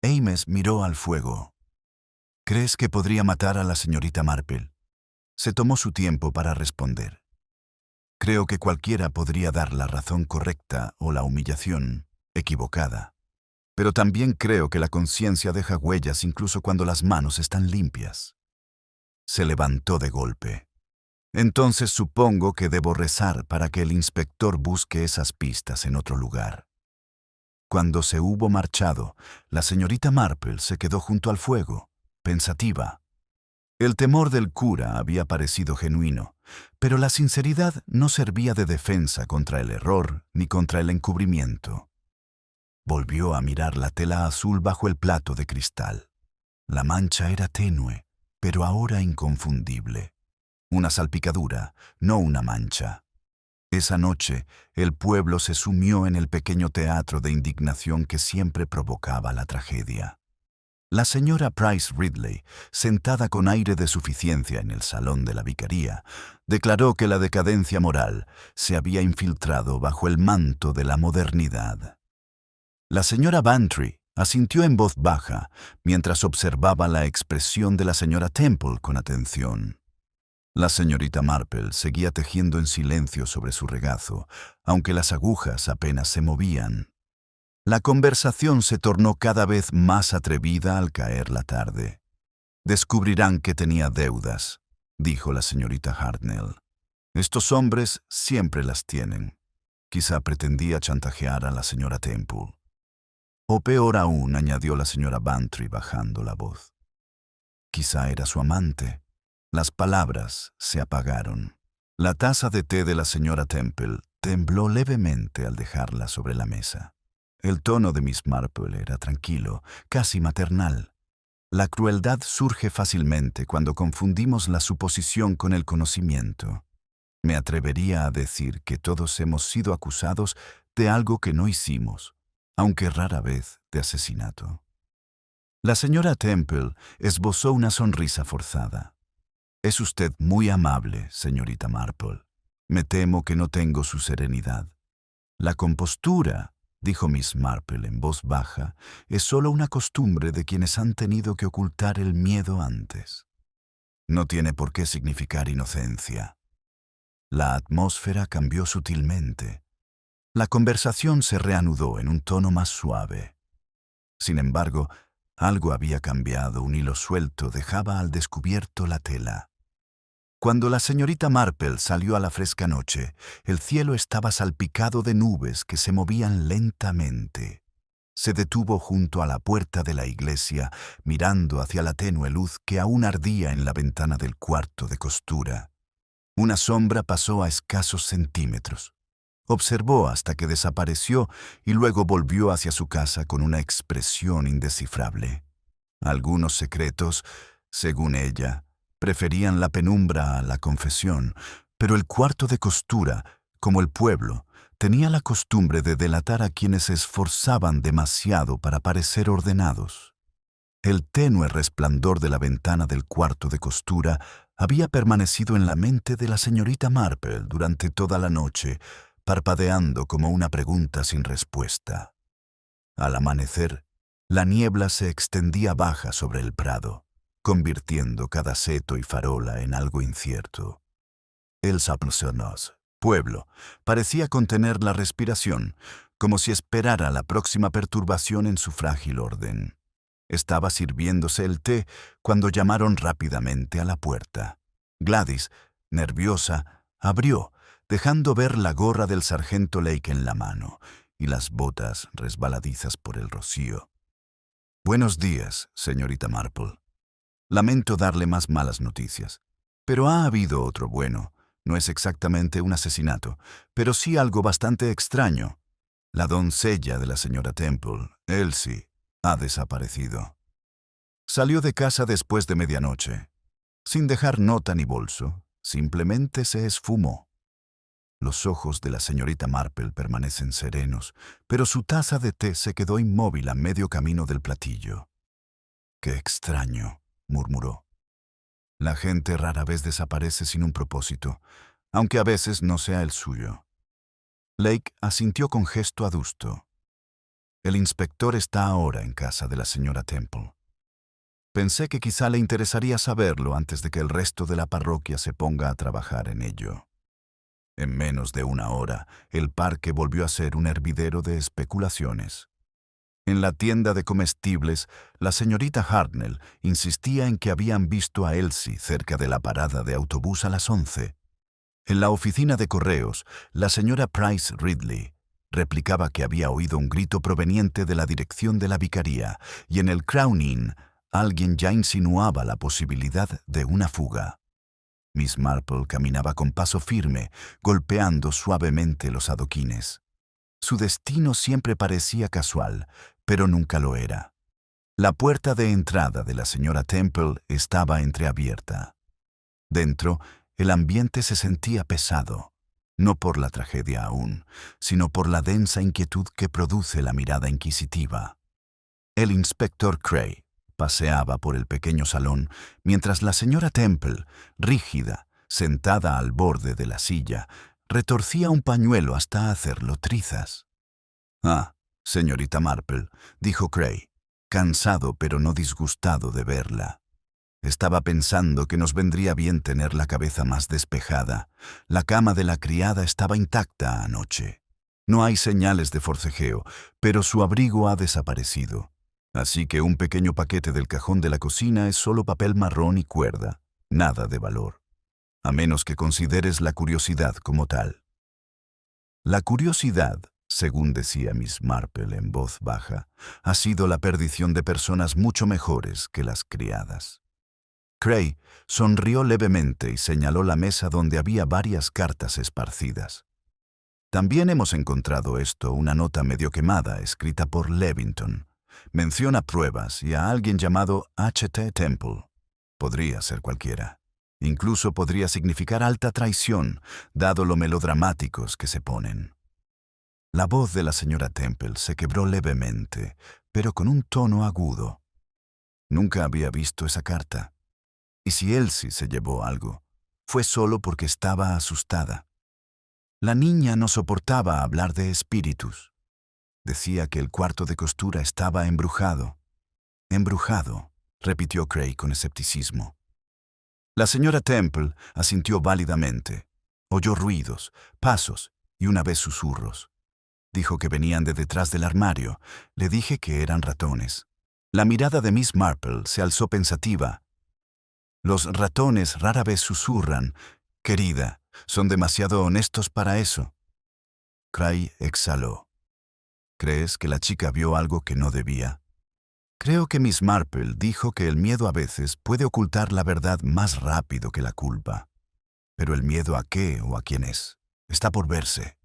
Ames miró al fuego. ¿Crees que podría matar a la señorita Marple? Se tomó su tiempo para responder. Creo que cualquiera podría dar la razón correcta o la humillación equivocada. Pero también creo que la conciencia deja huellas incluso cuando las manos están limpias. Se levantó de golpe. Entonces supongo que debo rezar para que el inspector busque esas pistas en otro lugar. Cuando se hubo marchado, la señorita Marple se quedó junto al fuego, pensativa. El temor del cura había parecido genuino, pero la sinceridad no servía de defensa contra el error ni contra el encubrimiento. Volvió a mirar la tela azul bajo el plato de cristal. La mancha era tenue, pero ahora inconfundible. Una salpicadura, no una mancha. Esa noche, el pueblo se sumió en el pequeño teatro de indignación que siempre provocaba la tragedia. La señora Price Ridley, sentada con aire de suficiencia en el salón de la vicaría, declaró que la decadencia moral se había infiltrado bajo el manto de la modernidad. La señora Bantry asintió en voz baja mientras observaba la expresión de la señora Temple con atención. La señorita Marple seguía tejiendo en silencio sobre su regazo, aunque las agujas apenas se movían. La conversación se tornó cada vez más atrevida al caer la tarde. «Descubrirán que tenía deudas», dijo la señorita Hartnell. «Estos hombres siempre las tienen». Quizá pretendía chantajear a la señora Temple. O peor aún, añadió la señora Bantry bajando la voz. Quizá era su amante. Las palabras se apagaron. La taza de té de la señora Temple tembló levemente al dejarla sobre la mesa. El tono de Miss Marple era tranquilo, casi maternal. La crueldad surge fácilmente cuando confundimos la suposición con el conocimiento. Me atrevería a decir que todos hemos sido acusados de algo que no hicimos, aunque rara vez de asesinato. La señora Temple esbozó una sonrisa forzada. «Es usted muy amable, señorita Marple. Me temo que no tengo su serenidad. La compostura», dijo Miss Marple en voz baja, «es solo una costumbre de quienes han tenido que ocultar el miedo antes. No tiene por qué significar inocencia». La atmósfera cambió sutilmente. La conversación se reanudó en un tono más suave. Sin embargo, algo había cambiado, un hilo suelto dejaba al descubierto la tela. Cuando la señorita Marple salió a la fresca noche, el cielo estaba salpicado de nubes que se movían lentamente. Se detuvo junto a la puerta de la iglesia, mirando hacia la tenue luz que aún ardía en la ventana del cuarto de costura. Una sombra pasó a escasos centímetros. Observó hasta que desapareció y luego volvió hacia su casa con una expresión indescifrable. Algunos secretos, según ella, preferían la penumbra a la confesión, pero el cuarto de costura, como el pueblo, tenía la costumbre de delatar a quienes se esforzaban demasiado para parecer ordenados. El tenue resplandor de la ventana del cuarto de costura había permanecido en la mente de la señorita Marple durante toda la noche, parpadeando como una pregunta sin respuesta. Al amanecer, la niebla se extendía baja sobre el prado, convirtiendo cada seto y farola en algo incierto. El saplosonos pueblo parecía contener la respiración, como si esperara la próxima perturbación en su frágil orden. Estaba sirviéndose el té cuando llamaron rápidamente a la puerta. Gladys, nerviosa, abrió, dejando ver la gorra del sargento Lake en la mano y las botas resbaladizas por el rocío. «Buenos días, señorita Marple. Lamento darle más malas noticias, pero ha habido otro bueno. No es exactamente un asesinato, pero sí algo bastante extraño. La doncella de la señora Temple, Elsie, ha desaparecido. Salió de casa después de medianoche, sin dejar nota ni bolso, simplemente se esfumó». Los ojos de la señorita Marple permanecen serenos, pero su taza de té se quedó inmóvil a medio camino del platillo. «Qué extraño», murmuró. «La gente rara vez desaparece sin un propósito, aunque a veces no sea el suyo». Lake asintió con gesto adusto. «El inspector está ahora en casa de la señora Temple. Pensé que quizá le interesaría saberlo antes de que el resto de la parroquia se ponga a trabajar en ello». En menos de una hora, el parque volvió a ser un hervidero de especulaciones. En la tienda de comestibles, la señorita Hartnell insistía en que habían visto a Elsie cerca de la parada de autobús a las 11. En la oficina de correos, la señora Price Ridley replicaba que había oído un grito proveniente de la dirección de la vicaría, y en el Crown Inn alguien ya insinuaba la posibilidad de una fuga. Miss Marple caminaba con paso firme, golpeando suavemente los adoquines. Su destino siempre parecía casual, pero nunca lo era. La puerta de entrada de la señora Temple estaba entreabierta. Dentro, el ambiente se sentía pesado, no por la tragedia aún, sino por la densa inquietud que produce la mirada inquisitiva. El inspector Cray paseaba por el pequeño salón, mientras la señora Temple, rígida, sentada al borde de la silla, retorcía un pañuelo hasta hacerlo trizas. «Ah, señorita Marple», dijo Cray, cansado pero no disgustado de verla. «Estaba pensando que nos vendría bien tener la cabeza más despejada. La cama de la criada estaba intacta anoche. No hay señales de forcejeo, pero su abrigo ha desaparecido. Así que un pequeño paquete del cajón de la cocina es solo papel marrón y cuerda, nada de valor, a menos que consideres la curiosidad como tal». La curiosidad, según decía Miss Marple en voz baja, ha sido la perdición de personas mucho mejores que las criadas. Cray sonrió levemente y señaló la mesa donde había varias cartas esparcidas. «También hemos encontrado esto, una nota medio quemada escrita por Levington. Menciona pruebas y a alguien llamado H.T. Temple. Podría ser cualquiera. Incluso podría significar alta traición, dado lo melodramáticos que se ponen». La voz de la señora Temple se quebró levemente, pero con un tono agudo. Nunca había visto esa carta. Y si Elsie se llevó algo, fue solo porque estaba asustada. La niña no soportaba hablar de espíritus. Decía que el cuarto de costura estaba embrujado. «Embrujado», repitió Cray con escepticismo. La señora Temple asintió válidamente. Oyó ruidos, pasos y una vez susurros. Dijo que venían de detrás del armario. Le dije que eran ratones. La mirada de Miss Marple se alzó pensativa. «Los ratones rara vez susurran. Querida, son demasiado honestos para eso». Cray exhaló. «¿Crees que la chica vio algo que no debía?» «Creo que Miss Marple dijo que el miedo a veces puede ocultar la verdad más rápido que la culpa. Pero el miedo a qué o a quién es, está por verse».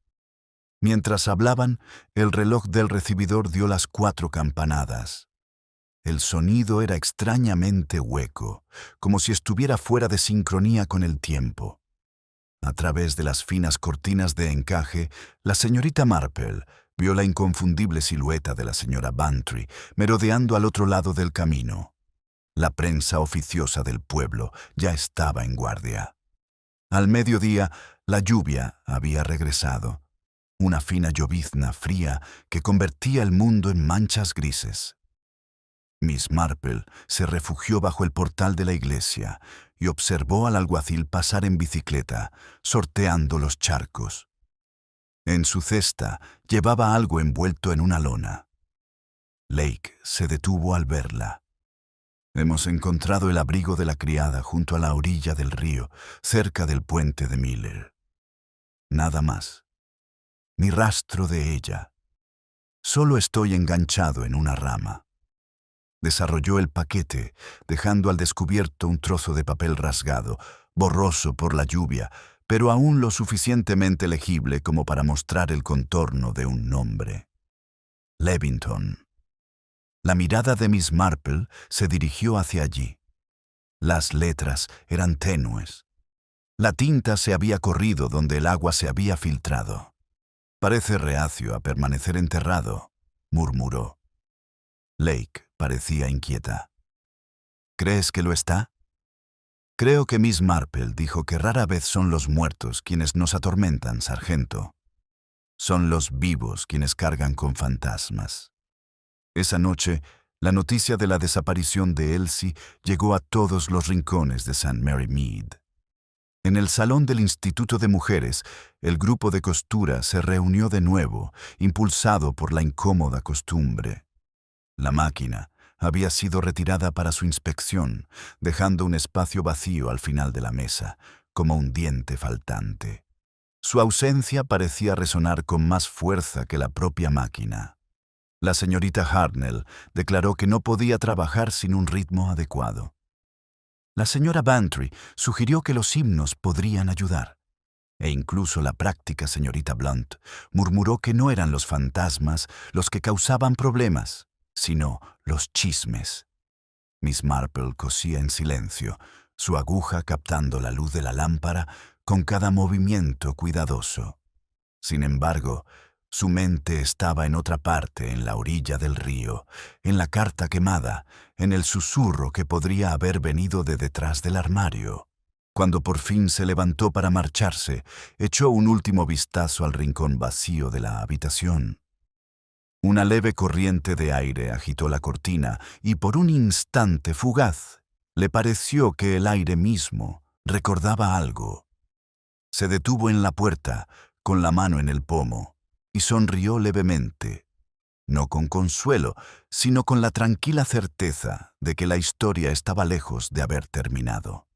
Mientras hablaban, el reloj del recibidor dio las 4 campanadas. El sonido era extrañamente hueco, como si estuviera fuera de sincronía con el tiempo. A través de las finas cortinas de encaje, la señorita Marple vio la inconfundible silueta de la señora Bantry merodeando al otro lado del camino. La prensa oficiosa del pueblo ya estaba en guardia. Al mediodía, la lluvia había regresado, una fina llovizna fría que convertía el mundo en manchas grises. Miss Marple se refugió bajo el portal de la iglesia y observó al alguacil pasar en bicicleta, sorteando los charcos. En su cesta llevaba algo envuelto en una lona. Lake se detuvo al verla. Hemos encontrado el abrigo de la criada junto a la orilla del río, cerca del puente de Miller. Nada más. Ni rastro de ella. Solo estoy enganchado en una rama. Desarrolló el paquete, dejando al descubierto un trozo de papel rasgado, borroso por la lluvia, pero aún lo suficientemente legible como para mostrar el contorno de un nombre. Levington. La mirada de Miss Marple se dirigió hacia allí. Las letras eran tenues. La tinta se había corrido donde el agua se había filtrado. Parece reacio a permanecer enterrado, murmuró. Lake parecía inquieta. ¿Crees que lo está? Creo que Miss Marple dijo que rara vez son los muertos quienes nos atormentan, sargento. Son los vivos quienes cargan con fantasmas. Esa noche, la noticia de la desaparición de Elsie llegó a todos los rincones de St. Mary Mead. En el salón del Instituto de Mujeres, el grupo de costura se reunió de nuevo, impulsado por la incómoda costumbre. La máquina había sido retirada para su inspección, dejando un espacio vacío al final de la mesa, como un diente faltante. Su ausencia parecía resonar con más fuerza que la propia máquina. La señorita Hartnell declaró que no podía trabajar sin un ritmo adecuado. La señora Bantry sugirió que los himnos podrían ayudar, e incluso la práctica señorita Blunt murmuró que no eran los fantasmas los que causaban problemas, sino los chismes. Miss Marple cosía en silencio, su aguja captando la luz de la lámpara con cada movimiento cuidadoso. Sin embargo, su mente estaba en otra parte, en la orilla del río, en la carta quemada, en el susurro que podría haber venido de detrás del armario. Cuando por fin se levantó para marcharse, echó un último vistazo al rincón vacío de la habitación. Una leve corriente de aire agitó la cortina y por un instante fugaz le pareció que el aire mismo recordaba algo. Se detuvo en la puerta, con la mano en el pomo, y sonrió levemente, no con consuelo, sino con la tranquila certeza de que la historia estaba lejos de haber terminado.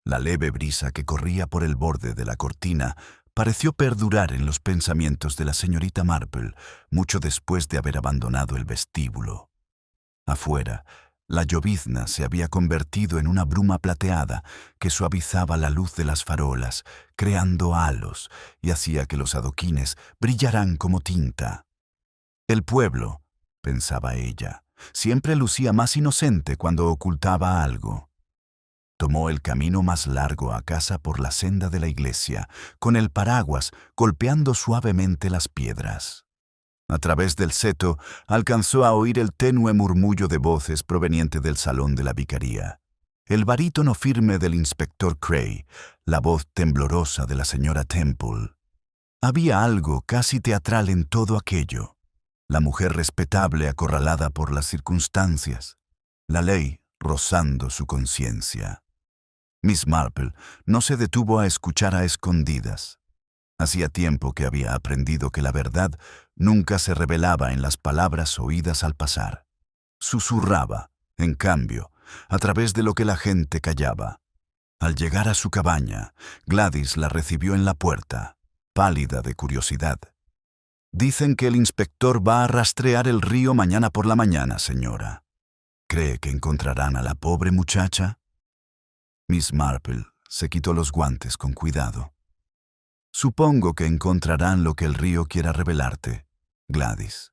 La leve brisa que corría por el borde de la cortina pareció perdurar en los pensamientos de la señorita Marple mucho después de haber abandonado el vestíbulo. Afuera, la llovizna se había convertido en una bruma plateada que suavizaba la luz de las farolas, creando halos, y hacía que los adoquines brillaran como tinta. El pueblo, pensaba ella, siempre lucía más inocente cuando ocultaba algo. Tomó el camino más largo a casa por la senda de la iglesia, con el paraguas golpeando suavemente las piedras. A través del seto alcanzó a oír el tenue murmullo de voces proveniente del salón de la vicaría. El barítono firme del inspector Cray, la voz temblorosa de la señora Temple. Había algo casi teatral en todo aquello. La mujer respetable acorralada por las circunstancias. La ley rozando su conciencia. Miss Marple no se detuvo a escuchar a escondidas. Hacía tiempo que había aprendido que la verdad nunca se revelaba en las palabras oídas al pasar. Susurraba, en cambio, a través de lo que la gente callaba. Al llegar a su cabaña, Gladys la recibió en la puerta, pálida de curiosidad. «Dicen que el inspector va a rastrear el río mañana por la mañana, señora. ¿Cree que encontrarán a la pobre muchacha?» Miss Marple se quitó los guantes con cuidado. «Supongo que encontrarán lo que el río quiera revelarte, Gladys,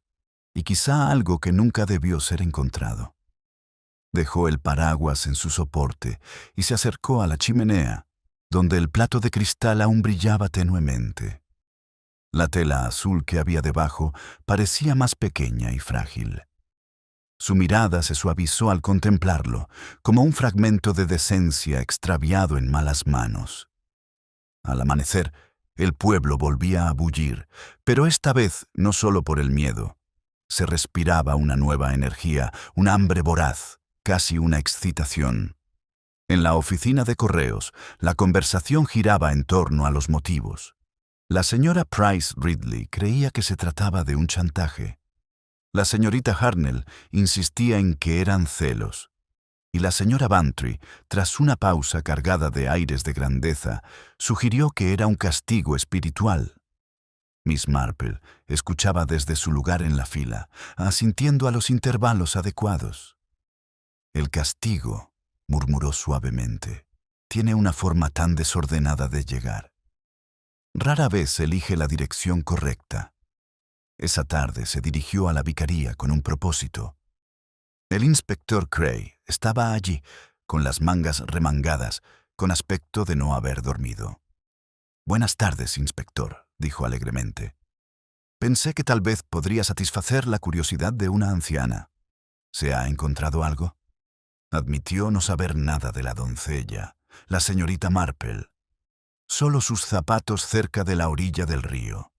y quizá algo que nunca debió ser encontrado». Dejó el paraguas en su soporte y se acercó a la chimenea, donde el plato de cristal aún brillaba tenuemente. La tela azul que había debajo parecía más pequeña y frágil. Su mirada se suavizó al contemplarlo, como un fragmento de decencia extraviado en malas manos. Al amanecer, el pueblo volvía a bullir, pero esta vez no solo por el miedo, Se respiraba una nueva energía, un hambre voraz, casi una excitación. En la oficina de correos, la conversación giraba en torno a los motivos. La señora Price Ridley creía que se trataba de un chantaje. La señorita Harnell insistía en que eran celos. Y la señora Bantry, tras una pausa cargada de aires de grandeza, sugirió que era un castigo espiritual. Miss Marple escuchaba desde su lugar en la fila, asintiendo a los intervalos adecuados. El castigo, murmuró suavemente, tiene una forma tan desordenada de llegar. Rara vez elige la dirección correcta. Esa tarde se dirigió a la vicaría con un propósito. El inspector Cray estaba allí, con las mangas remangadas, con aspecto de no haber dormido. «Buenas tardes, inspector», dijo alegremente. «Pensé que tal vez podría satisfacer la curiosidad de una anciana. ¿Se ha encontrado algo?» Admitió no saber nada de la doncella, la señorita Marple. Solo sus zapatos cerca de la orilla del río.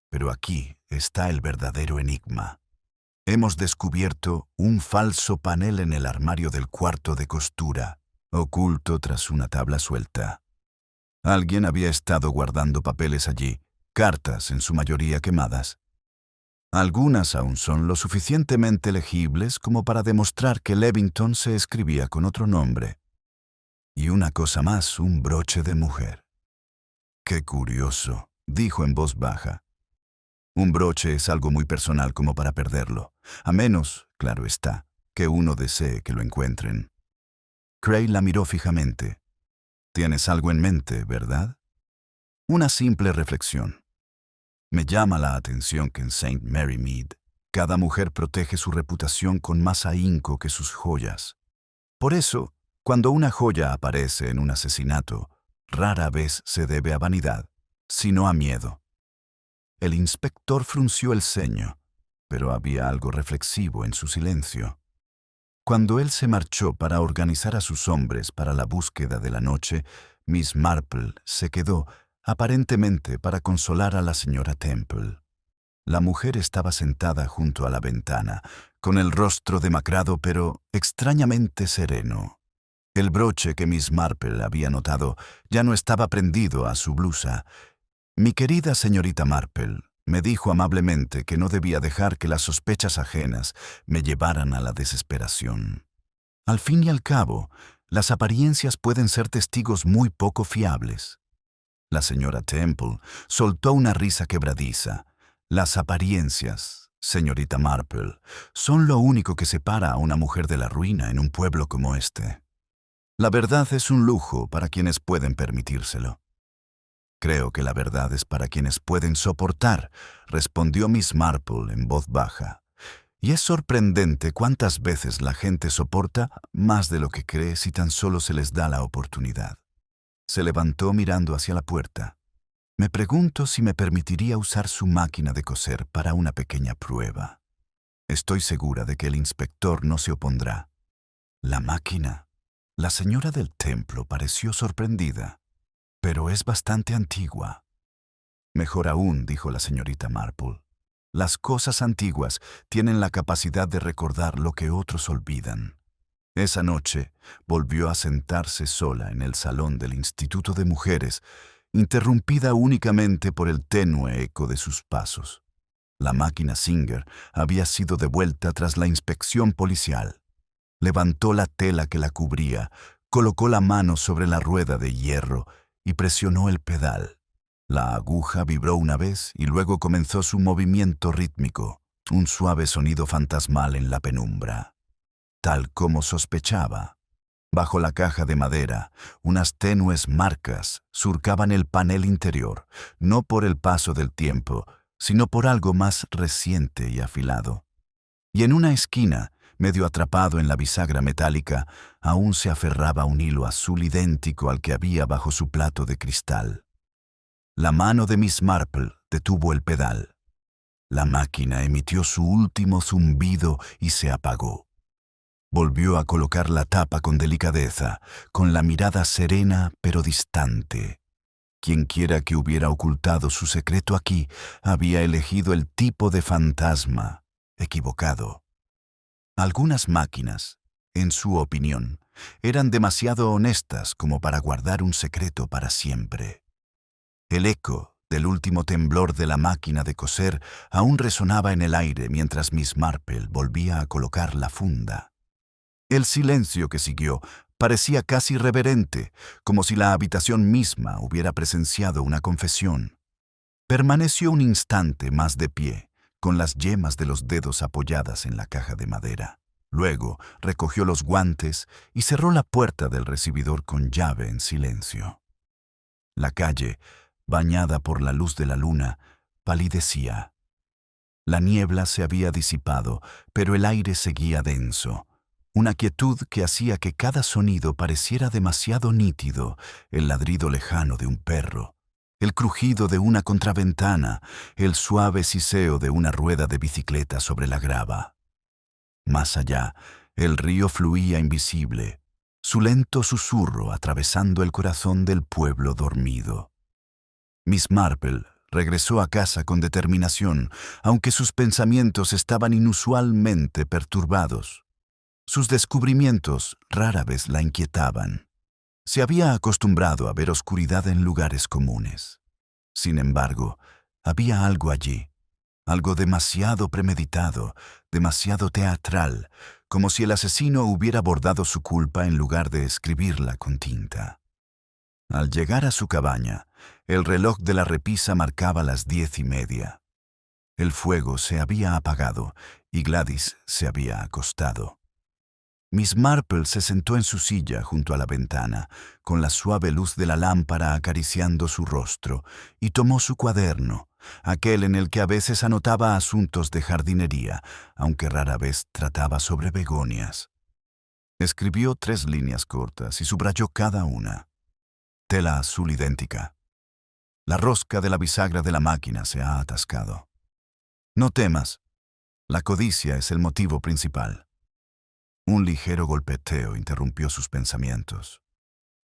Pero aquí está el verdadero enigma. Hemos descubierto un falso panel en el armario del cuarto de costura, oculto tras una tabla suelta. Alguien había estado guardando papeles allí, cartas en su mayoría quemadas. Algunas aún son lo suficientemente legibles como para demostrar que Levington se escribía con otro nombre. Y una cosa más, un broche de mujer. «Qué curioso», dijo en voz baja. «Un broche es algo muy personal como para perderlo, a menos, claro está, que uno desee que lo encuentren». Cray la miró fijamente. «Tienes algo en mente, ¿verdad?» «Una simple reflexión. Me llama la atención que en St. Mary Mead cada mujer protege su reputación con más ahínco que sus joyas. Por eso, cuando una joya aparece en un asesinato, rara vez se debe a vanidad, sino a miedo». El inspector frunció el ceño, pero había algo reflexivo en su silencio. Cuando él se marchó para organizar a sus hombres para la búsqueda de la noche, Miss Marple se quedó, aparentemente para consolar a la señora Temple. La mujer estaba sentada junto a la ventana, con el rostro demacrado pero extrañamente sereno. El broche que Miss Marple había notado ya no estaba prendido a su blusa. «Mi querida señorita Marple», me dijo amablemente que no debía dejar que las sospechas ajenas me llevaran a la desesperación. Al fin y al cabo, las apariencias pueden ser testigos muy poco fiables. La señora Temple soltó una risa quebradiza. «Las apariencias, señorita Marple, son lo único que separa a una mujer de la ruina en un pueblo como este. La verdad es un lujo para quienes pueden permitírselo». «Creo que la verdad es para quienes pueden soportar», respondió Miss Marple en voz baja. «Y es sorprendente cuántas veces la gente soporta más de lo que cree si tan solo se les da la oportunidad». Se levantó mirando hacia la puerta. «Me pregunto si me permitiría usar su máquina de coser para una pequeña prueba. Estoy segura de que el inspector no se opondrá». «¿La máquina?» La señora del templo pareció sorprendida. «Pero es bastante antigua». «Mejor aún», dijo la señorita Marple. «Las cosas antiguas tienen la capacidad de recordar lo que otros olvidan». Esa noche volvió a sentarse sola en el salón del Instituto de Mujeres, interrumpida únicamente por el tenue eco de sus pasos. La máquina Singer había sido devuelta tras la inspección policial. Levantó la tela que la cubría, colocó la mano sobre la rueda de hierro y presionó el pedal. La aguja vibró una vez y luego comenzó su movimiento rítmico, un suave sonido fantasmal en la penumbra. Tal como sospechaba, bajo la caja de madera, unas tenues marcas surcaban el panel interior, no por el paso del tiempo, sino por algo más reciente y afilado. Y en una esquina, medio atrapado en la bisagra metálica, aún se aferraba un hilo azul idéntico al que había bajo su plato de cristal. La mano de Miss Marple detuvo el pedal. La máquina emitió su último zumbido y se apagó. Volvió a colocar la tapa con delicadeza, con la mirada serena pero distante. Quienquiera que hubiera ocultado su secreto aquí había elegido el tipo de fantasma, equivocado. Algunas máquinas, en su opinión, eran demasiado honestas como para guardar un secreto para siempre. El eco del último temblor de la máquina de coser aún resonaba en el aire mientras Miss Marple volvía a colocar la funda. El silencio que siguió parecía casi reverente, como si la habitación misma hubiera presenciado una confesión. Permaneció un instante más de pie, con las yemas de los dedos apoyadas en la caja de madera. Luego recogió los guantes y cerró la puerta del recibidor con llave en silencio. La calle, bañada por la luz de la luna, palidecía. La niebla se había disipado, pero el aire seguía denso. Una quietud que hacía que cada sonido pareciera demasiado nítido: el ladrido lejano de un perro, el crujido de una contraventana, el suave siseo de una rueda de bicicleta sobre la grava. Más allá, el río fluía invisible, su lento susurro atravesando el corazón del pueblo dormido. Miss Marple regresó a casa con determinación, aunque sus pensamientos estaban inusualmente perturbados. Sus descubrimientos rara vez la inquietaban. Se había acostumbrado a ver oscuridad en lugares comunes. Sin embargo, había algo allí, algo demasiado premeditado, demasiado teatral, como si el asesino hubiera bordado su culpa en lugar de escribirla con tinta. Al llegar a su cabaña, el reloj de la repisa marcaba las 10:30. El fuego se había apagado y Gladys se había acostado. Miss Marple se sentó en su silla junto a la ventana, con la suave luz de la lámpara acariciando su rostro, y tomó su cuaderno, aquel en el que a veces anotaba asuntos de jardinería, aunque rara vez trataba sobre begonias. Escribió 3 líneas cortas y subrayó cada una. Tela azul idéntica. La rosca de la bisagra de la máquina se ha atascado. No temas. La codicia es el motivo principal. Un ligero golpeteo interrumpió sus pensamientos.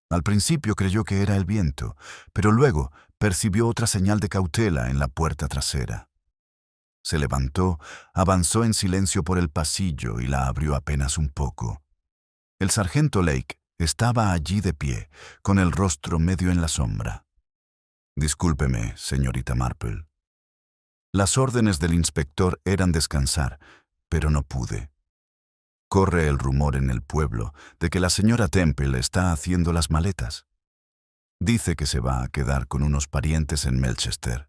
Al principio creyó que era el viento, pero luego percibió otra señal de cautela en la puerta trasera. Se levantó, avanzó en silencio por el pasillo y la abrió apenas un poco. El sargento Lake estaba allí de pie, con el rostro medio en la sombra. «Discúlpeme, señorita Marple. Las órdenes del inspector eran descansar, pero no pude. Corre el rumor en el pueblo de que la señora Temple está haciendo las maletas. Dice que se va a quedar con unos parientes en Melchester.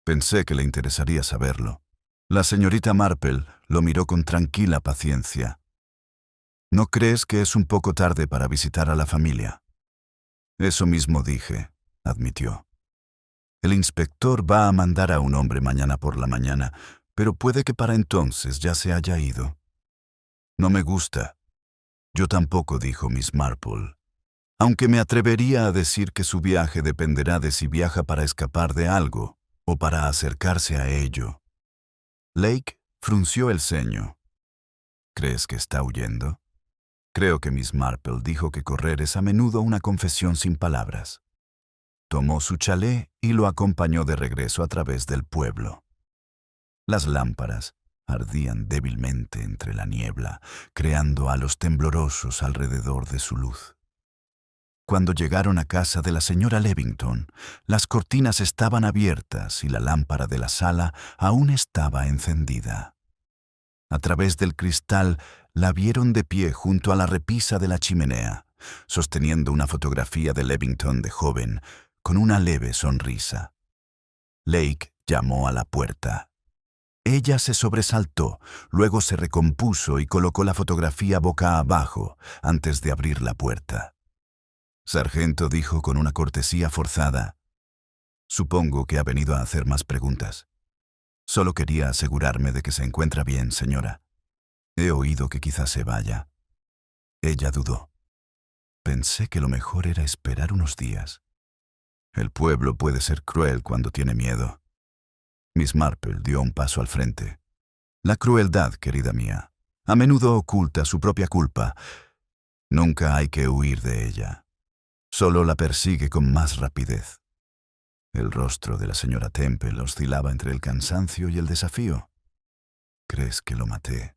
Pensé que le interesaría saberlo». La señorita Marple lo miró con tranquila paciencia. «¿No crees que es un poco tarde para visitar a la familia?» «Eso mismo dije», admitió. «El inspector va a mandar a un hombre mañana por la mañana, pero puede que para entonces ya se haya ido». «No me gusta». «Yo tampoco», dijo Miss Marple. «Aunque me atrevería a decir que su viaje dependerá de si viaja para escapar de algo o para acercarse a ello». Lake frunció el ceño. «¿Crees que está huyendo?» Creo que Miss Marple dijo que correr es a menudo una confesión sin palabras. Tomó su chalé y lo acompañó de regreso a través del pueblo. Las lámparas ardían débilmente entre la niebla, creando halos temblorosos alrededor de su luz. Cuando llegaron a casa de la señora Levington, las cortinas estaban abiertas y la lámpara de la sala aún estaba encendida. A través del cristal la vieron de pie junto a la repisa de la chimenea, sosteniendo una fotografía de Levington de joven, con una leve sonrisa. Lake llamó a la puerta. Ella se sobresaltó, luego se recompuso y colocó la fotografía boca abajo antes de abrir la puerta. «Sargento», dijo con una cortesía forzada. «Supongo que ha venido a hacer más preguntas». «Solo quería asegurarme de que se encuentra bien, señora. He oído que quizás se vaya». Ella dudó. «Pensé que lo mejor era esperar unos días. El pueblo puede ser cruel cuando tiene miedo». Miss Marple dio un paso al frente. «La crueldad, querida mía, a menudo oculta su propia culpa. Nunca hay que huir de ella. Solo la persigue con más rapidez». El rostro de la señora Temple oscilaba entre el cansancio y el desafío. Crees que lo maté.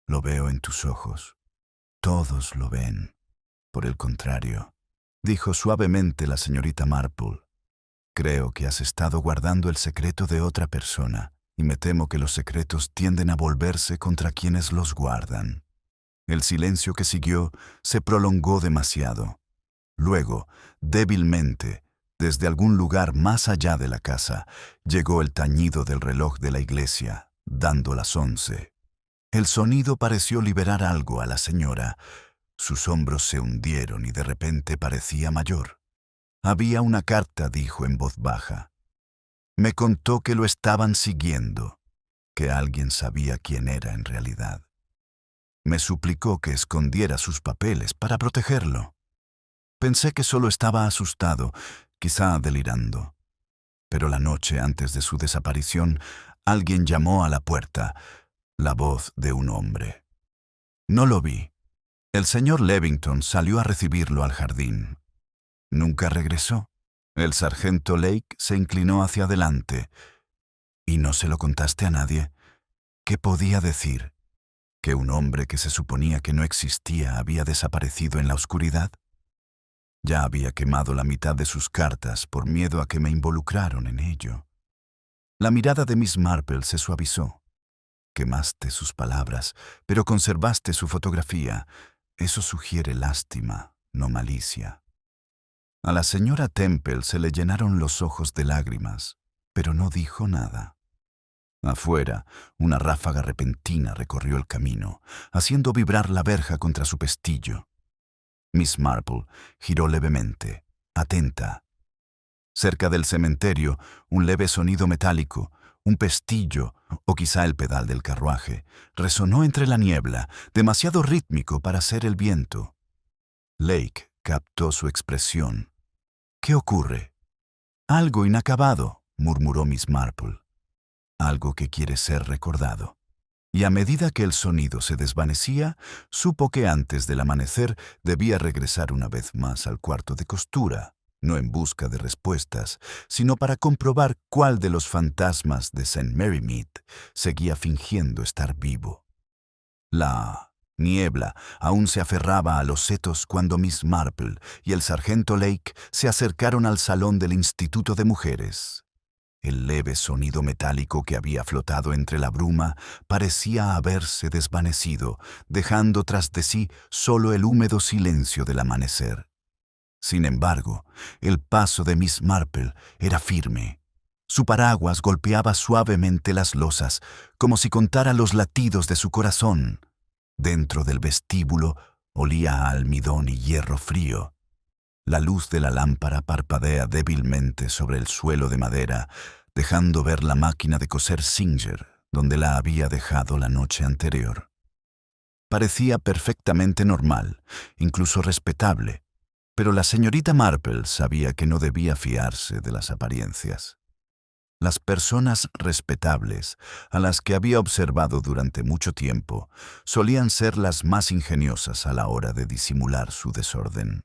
Lo veo en tus ojos. Todos lo ven. Por el contrario, dijo suavemente la señorita Marple, creo que has estado guardando el secreto de otra persona, y me temo que los secretos tienden a volverse contra quienes los guardan. El silencio que siguió se prolongó demasiado. Luego, débilmente, desde algún lugar más allá de la casa, llegó el tañido del reloj de la iglesia, dando las 11. El sonido pareció liberar algo a la señora. Sus hombros se hundieron y de repente parecía mayor. Había una carta, dijo en voz baja. Me contó que lo estaban siguiendo, que alguien sabía quién era en realidad. Me suplicó que escondiera sus papeles para protegerlo. Pensé que solo estaba asustado, quizá delirando. Pero la noche antes de su desaparición, alguien llamó a la puerta, la voz de un hombre. No lo vi. El señor Levington salió a recibirlo al jardín. Nunca regresó. El sargento Lake se inclinó hacia adelante. ¿Y no se lo contaste a nadie? ¿Qué podía decir? ¿Que un hombre que se suponía que no existía había desaparecido en la oscuridad? Ya había quemado la mitad de sus cartas por miedo a que me involucraran en ello. La mirada de Miss Marple se suavizó. Quemaste sus palabras, pero conservaste su fotografía. Eso sugiere lástima, no malicia. A la señora Temple se le llenaron los ojos de lágrimas, pero no dijo nada. Afuera, una ráfaga repentina recorrió el camino, haciendo vibrar la verja contra su pestillo. Miss Marple giró levemente, atenta. Cerca del cementerio, un leve sonido metálico, un pestillo o quizá el pedal del carruaje, resonó entre la niebla, demasiado rítmico para ser el viento. Lake captó su expresión. ¿Qué ocurre? Algo inacabado, murmuró Miss Marple. Algo que quiere ser recordado. Y a medida que el sonido se desvanecía, supo que antes del amanecer debía regresar una vez más al cuarto de costura, no en busca de respuestas, sino para comprobar cuál de los fantasmas de St. Mary Mead seguía fingiendo estar vivo. La niebla aún se aferraba a los setos cuando Miss Marple y el sargento Lake se acercaron al salón del Instituto de Mujeres. El leve sonido metálico que había flotado entre la bruma parecía haberse desvanecido, dejando tras de sí solo el húmedo silencio del amanecer. Sin embargo, el paso de Miss Marple era firme. Su paraguas golpeaba suavemente las losas, como si contara los latidos de su corazón. Dentro del vestíbulo olía a almidón y hierro frío. La luz de la lámpara parpadea débilmente sobre el suelo de madera, dejando ver la máquina de coser Singer, donde la había dejado la noche anterior. Parecía perfectamente normal, incluso respetable, pero la señorita Marple sabía que no debía fiarse de las apariencias. Las personas respetables, a las que había observado durante mucho tiempo, solían ser las más ingeniosas a la hora de disimular su desorden.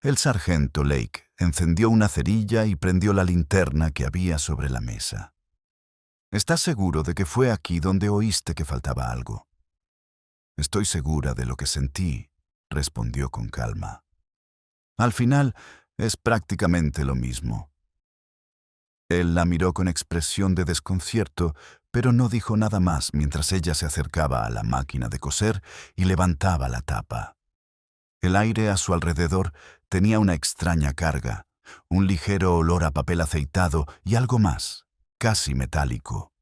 El sargento Lake encendió una cerilla y prendió la linterna que había sobre la mesa. ¿Estás seguro de que fue aquí donde oíste que faltaba algo? Estoy segura de lo que sentí, respondió con calma. Al final, es prácticamente lo mismo. Él la miró con expresión de desconcierto, pero no dijo nada más mientras ella se acercaba a la máquina de coser y levantaba la tapa. El aire a su alrededor tenía una extraña carga, un ligero olor a papel aceitado y algo más, casi metálico.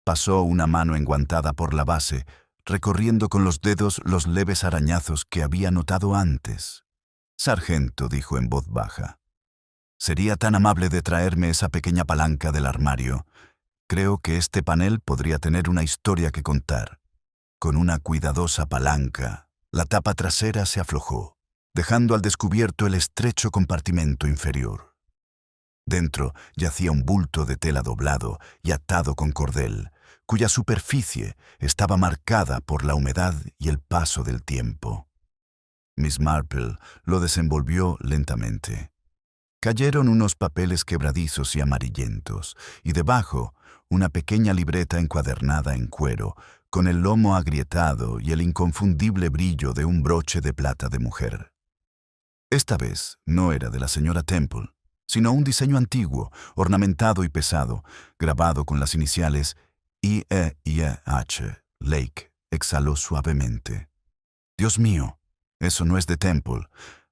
Pasó una mano enguantada por la base, recorriendo con los dedos los leves arañazos que había notado antes. «Sargento», dijo en voz baja, «¿sería tan amable de traerme esa pequeña palanca del armario? Creo que este panel podría tener una historia que contar». Con una cuidadosa palanca, la tapa trasera se aflojó, dejando al descubierto el estrecho compartimento inferior. Dentro yacía un bulto de tela doblado y atado con cordel, cuya superficie estaba marcada por la humedad y el paso del tiempo. Miss Marple lo desenvolvió lentamente. Cayeron unos papeles quebradizos y amarillentos, y debajo una pequeña libreta encuadernada en cuero, con el lomo agrietado y el inconfundible brillo de un broche de plata de mujer. Esta vez no era de la señora Temple, sino un diseño antiguo, ornamentado y pesado, grabado con las iniciales I-E-I-E-H. Lake exhaló suavemente. Dios mío, eso no es de Temple.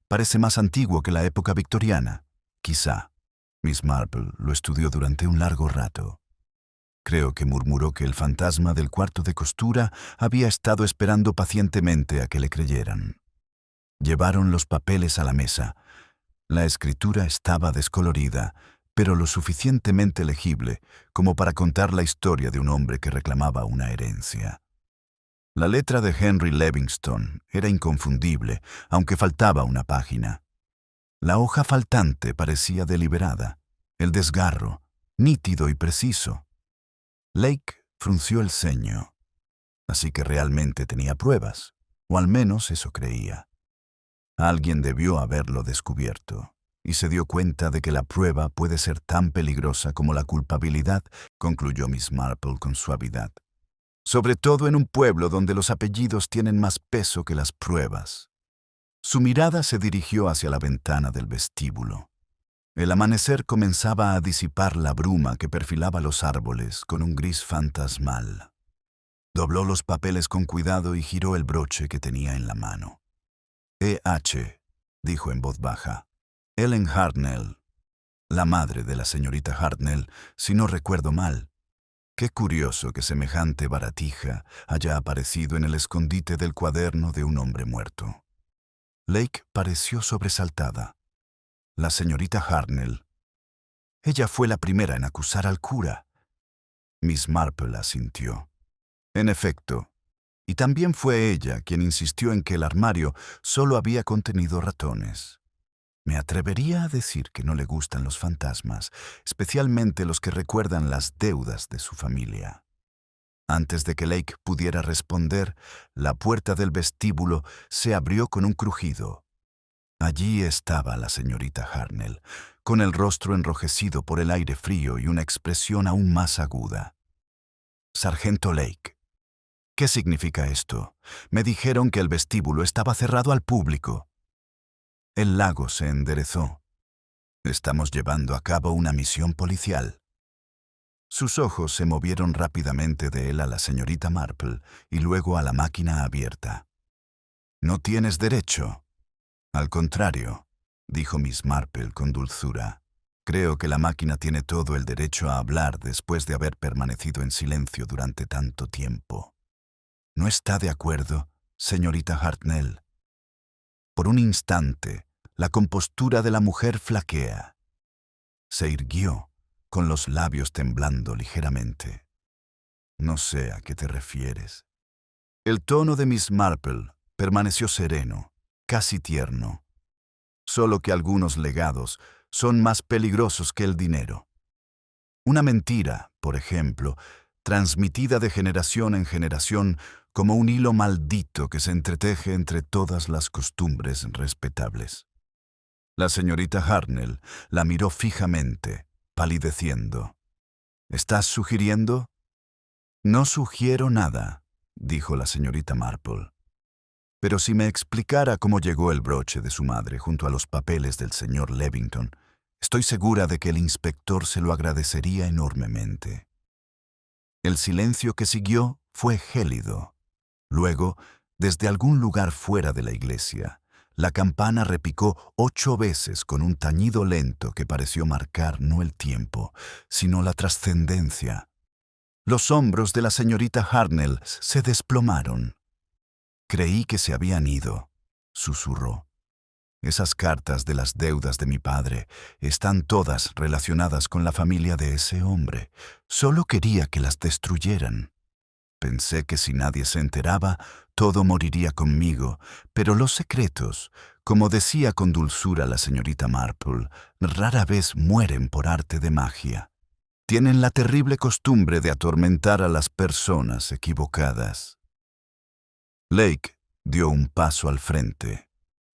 Parece más antiguo que la época victoriana. Quizá. Miss Marple lo estudió durante un largo rato. Creo que murmuró que el fantasma del cuarto de costura había estado esperando pacientemente a que le creyeran. Llevaron los papeles a la mesa. La escritura estaba descolorida, pero lo suficientemente legible como para contar la historia de un hombre que reclamaba una herencia. La letra de Henry Livingston era inconfundible, aunque faltaba una página. La hoja faltante parecía deliberada, el desgarro, nítido y preciso. Lake frunció el ceño. Así que realmente tenía pruebas, o al menos eso creía. Alguien debió haberlo descubierto, y se dio cuenta de que la prueba puede ser tan peligrosa como la culpabilidad, concluyó Miss Marple con suavidad. Sobre todo en un pueblo donde los apellidos tienen más peso que las pruebas. Su mirada se dirigió hacia la ventana del vestíbulo. El amanecer comenzaba a disipar la bruma que perfilaba los árboles con un gris fantasmal. Dobló los papeles con cuidado y giró el broche que tenía en la mano. E.H., dijo en voz baja. Ellen Hartnell, la madre de la señorita Hartnell, si no recuerdo mal. Qué curioso que semejante baratija haya aparecido en el escondite del cuaderno de un hombre muerto. Lake pareció sobresaltada. La señorita Hartnell. Ella fue la primera en acusar al cura. Miss Marple asintió. En efecto, y también fue ella quien insistió en que el armario solo había contenido ratones. Me atrevería a decir que no le gustan los fantasmas, especialmente los que recuerdan las deudas de su familia. Antes de que Lake pudiera responder, la puerta del vestíbulo se abrió con un crujido. Allí estaba la señorita Hartnell, con el rostro enrojecido por el aire frío y una expresión aún más aguda. Sargento Lake. ¿Qué significa esto? Me dijeron que el vestíbulo estaba cerrado al público. El lago se enderezó. Estamos llevando a cabo una misión policial. Sus ojos se movieron rápidamente de él a la señorita Marple y luego a la máquina abierta. No tienes derecho. Al contrario, dijo Miss Marple con dulzura. Creo que la máquina tiene todo el derecho a hablar después de haber permanecido en silencio durante tanto tiempo. ¿No está de acuerdo, señorita Hartnell? Por un instante, la compostura de la mujer flaquea. Se irguió, con los labios temblando ligeramente. No sé a qué te refieres. El tono de Miss Marple permaneció sereno, casi tierno. Solo que algunos legados son más peligrosos que el dinero. Una mentira, por ejemplo, transmitida de generación en generación como un hilo maldito que se entreteje entre todas las costumbres respetables. La señorita Hartnell la miró fijamente, palideciendo. ¿Estás sugiriendo? No sugiero nada, dijo la señorita Marple. Pero si me explicara cómo llegó el broche de su madre junto a los papeles del señor Levington, estoy segura de que el inspector se lo agradecería enormemente. El silencio que siguió fue gélido. Luego, desde algún lugar fuera de la iglesia, la campana repicó 8 veces con un tañido lento que pareció marcar no el tiempo, sino la trascendencia. Los hombros de la señorita Hartnell se desplomaron. Creí que se habían ido, susurró. Esas cartas de las deudas de mi padre están todas relacionadas con la familia de ese hombre. Solo quería que las destruyeran. Pensé que si nadie se enteraba, todo moriría conmigo, pero los secretos, como decía con dulzura la señorita Marple, rara vez mueren por arte de magia. Tienen la terrible costumbre de atormentar a las personas equivocadas. Lake dio un paso al frente,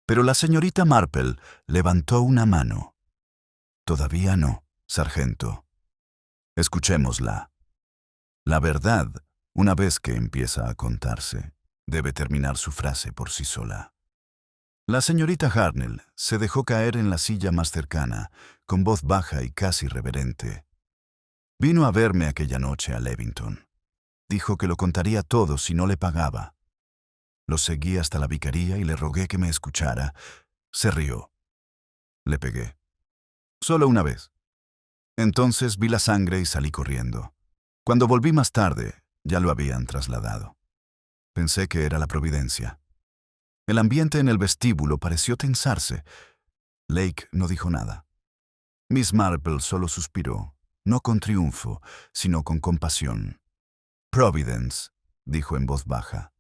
pero la señorita Marple levantó una mano. Todavía no, sargento. Escuchémosla. La verdad, una vez que empieza a contarse, debe terminar su frase por sí sola. La señorita Harnell se dejó caer en la silla más cercana, con voz baja y casi reverente. Vino a verme aquella noche a Levington. Dijo que lo contaría todo si no le pagaba. Lo seguí hasta la vicaría y le rogué que me escuchara. Se rió. Le pegué. Solo una vez. Entonces vi la sangre y salí corriendo. Cuando volví más tarde, ya lo habían trasladado. Pensé que era la providencia. El ambiente en el vestíbulo pareció tensarse. Lake no dijo nada. Miss Marple solo suspiró, no con triunfo, sino con compasión. Providence, dijo en voz baja.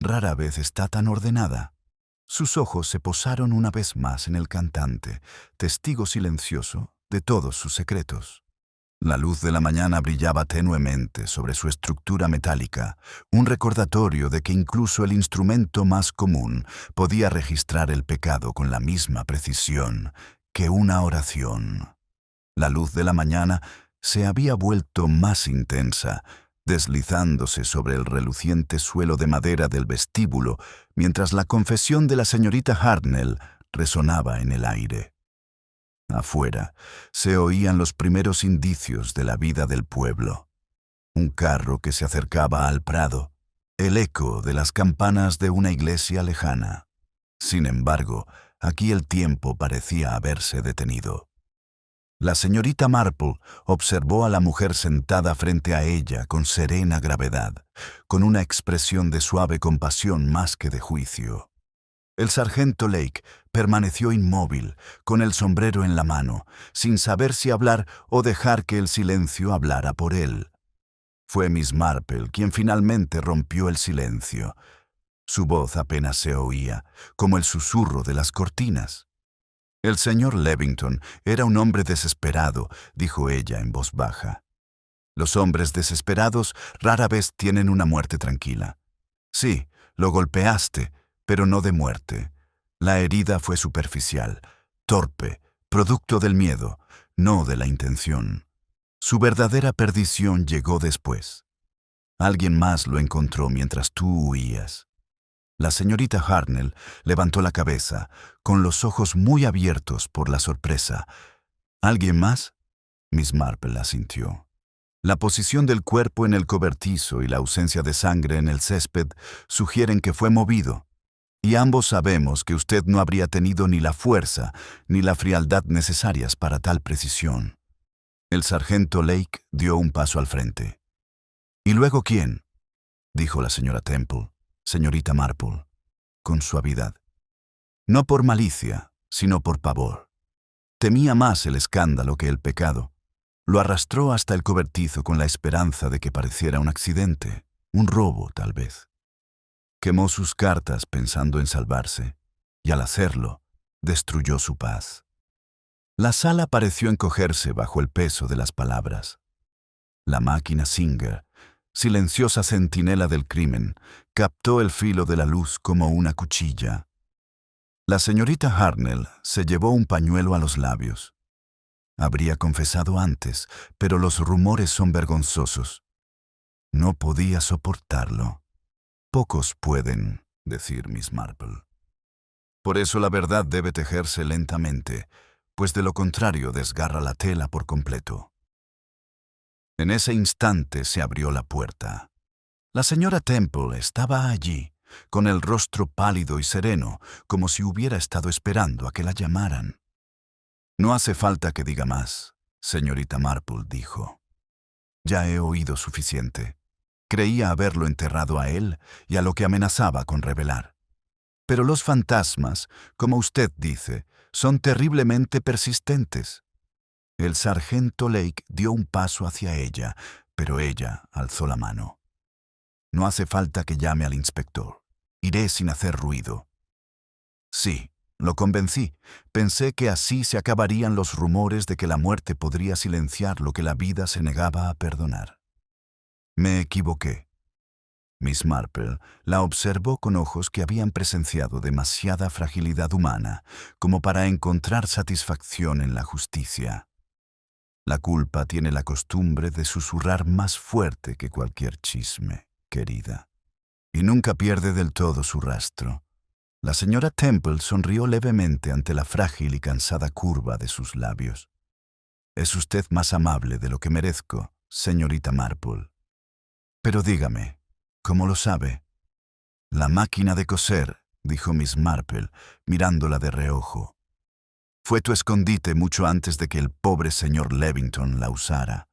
Rara vez está tan ordenada. Sus ojos se posaron una vez más en el cantante, testigo silencioso de todos sus secretos. La luz de la mañana brillaba tenuemente sobre su estructura metálica, un recordatorio de que incluso el instrumento más común podía registrar el pecado con la misma precisión que una oración. La luz de la mañana se había vuelto más intensa, deslizándose sobre el reluciente suelo de madera del vestíbulo, mientras la confesión de la señorita Harnell resonaba en el aire. Afuera se oían los primeros indicios de la vida del pueblo. Un carro que se acercaba al prado, el eco de las campanas de una iglesia lejana. Sin embargo, aquí el tiempo parecía haberse detenido. La señorita Marple observó a la mujer sentada frente a ella con serena gravedad, con una expresión de suave compasión más que de juicio. El sargento Lake permaneció inmóvil, con el sombrero en la mano, sin saber si hablar o dejar que el silencio hablara por él. Fue Miss Marple quien finalmente rompió el silencio. Su voz apenas se oía, como el susurro de las cortinas. El señor Levington era un hombre desesperado, dijo ella en voz baja. Los hombres desesperados rara vez tienen una muerte tranquila. Sí, lo golpeaste, pero no de muerte. La herida fue superficial, torpe, producto del miedo, no de la intención. Su verdadera perdición llegó después. Alguien más lo encontró mientras tú huías. La señorita Harnell levantó la cabeza, con los ojos muy abiertos por la sorpresa. ¿Alguien más? Miss Marple asintió. La posición del cuerpo en el cobertizo y la ausencia de sangre en el césped sugieren que fue movido. Y ambos sabemos que usted no habría tenido ni la fuerza ni la frialdad necesarias para tal precisión. El sargento Lake dio un paso al frente. ¿Y luego quién?, dijo la señora Temple, señorita Marple, con suavidad. No por malicia, sino por pavor. Temía más el escándalo que el pecado. Lo arrastró hasta el cobertizo con la esperanza de que pareciera un accidente, un robo tal vez. Quemó sus cartas pensando en salvarse, y al hacerlo, destruyó su paz. La sala pareció encogerse bajo el peso de las palabras. La máquina Singer, silenciosa centinela del crimen, captó el filo de la luz como una cuchilla. La señorita Harnell se llevó un pañuelo a los labios. Habría confesado antes, pero los rumores son vergonzosos. No podía soportarlo. Pocos pueden, decir Miss Marple. Por eso la verdad debe tejerse lentamente, pues de lo contrario desgarra la tela por completo. En ese instante se abrió la puerta. La señora Temple estaba allí, con el rostro pálido y sereno, como si hubiera estado esperando a que la llamaran. No hace falta que diga más, señorita Marple dijo. Ya he oído suficiente. Creía haberlo enterrado a él y a lo que amenazaba con revelar. Pero los fantasmas, como usted dice, son terriblemente persistentes. El sargento Lake dio un paso hacia ella, pero ella alzó la mano. No hace falta que llame al inspector. Iré sin hacer ruido. Sí, lo convencí. Pensé que así se acabarían los rumores de que la muerte podría silenciar lo que la vida se negaba a perdonar. Me equivoqué. Miss Marple la observó con ojos que habían presenciado demasiada fragilidad humana como para encontrar satisfacción en la justicia. La culpa tiene la costumbre de susurrar más fuerte que cualquier chisme, querida, y nunca pierde del todo su rastro. La señora Temple sonrió levemente ante la frágil y cansada curva de sus labios. «Es usted más amable de lo que merezco, señorita Marple. Pero dígame, ¿cómo lo sabe?» «La máquina de coser», dijo Miss Marple, mirándola de reojo. «Fue tu escondite mucho antes de que el pobre señor Levington la usara.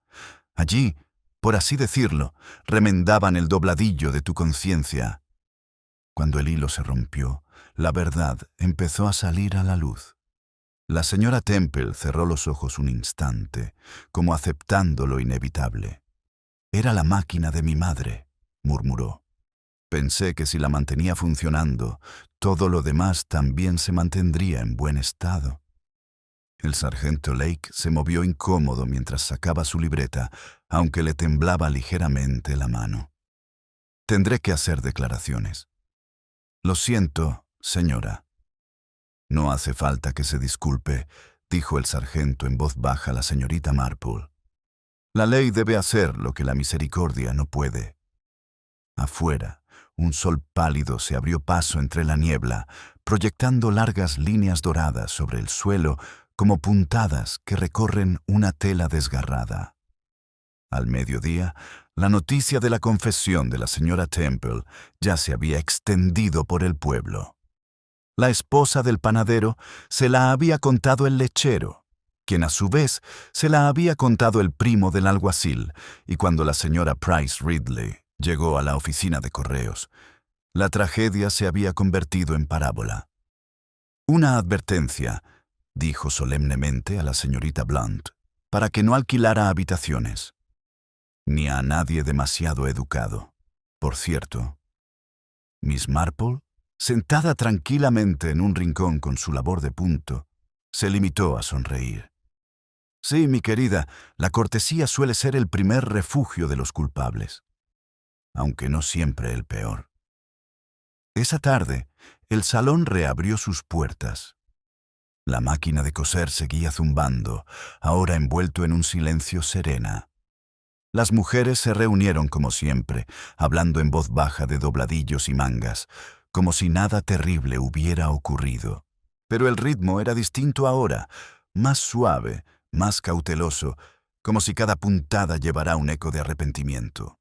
Allí, por así decirlo, remendaban el dobladillo de tu conciencia». Cuando el hilo se rompió, la verdad empezó a salir a la luz. La señora Temple cerró los ojos un instante, como aceptando lo inevitable. «Era la máquina de mi madre», murmuró. «Pensé que si la mantenía funcionando, todo lo demás también se mantendría en buen estado». El sargento Lake se movió incómodo mientras sacaba su libreta, aunque le temblaba ligeramente la mano. «Tendré que hacer declaraciones». «Lo siento, señora». «No hace falta que se disculpe», dijo el sargento en voz baja a la señorita Marple. «La ley debe hacer lo que la misericordia no puede». Afuera, un sol pálido se abrió paso entre la niebla, proyectando largas líneas doradas sobre el suelo como puntadas que recorren una tela desgarrada. Al mediodía, la noticia de la confesión de la señora Temple ya se había extendido por el pueblo. La esposa del panadero se la había contado el lechero, quien a su vez se la había contado el primo del alguacil, y cuando la señora Price Ridley llegó a la oficina de correos, la tragedia se había convertido en parábola. «Una advertencia», dijo solemnemente a la señorita Blunt, «para que no alquilara habitaciones. Ni a nadie demasiado educado. Por cierto». Miss Marple, sentada tranquilamente en un rincón con su labor de punto, se limitó a sonreír. «Sí, mi querida, la cortesía suele ser el primer refugio de los culpables, aunque no siempre el peor». Esa tarde, el salón reabrió sus puertas. La máquina de coser seguía zumbando, ahora envuelto en un silencio serena. Las mujeres se reunieron como siempre, hablando en voz baja de dobladillos y mangas, como si nada terrible hubiera ocurrido. Pero el ritmo era distinto ahora, más suave, más cauteloso, como si cada puntada llevara un eco de arrepentimiento.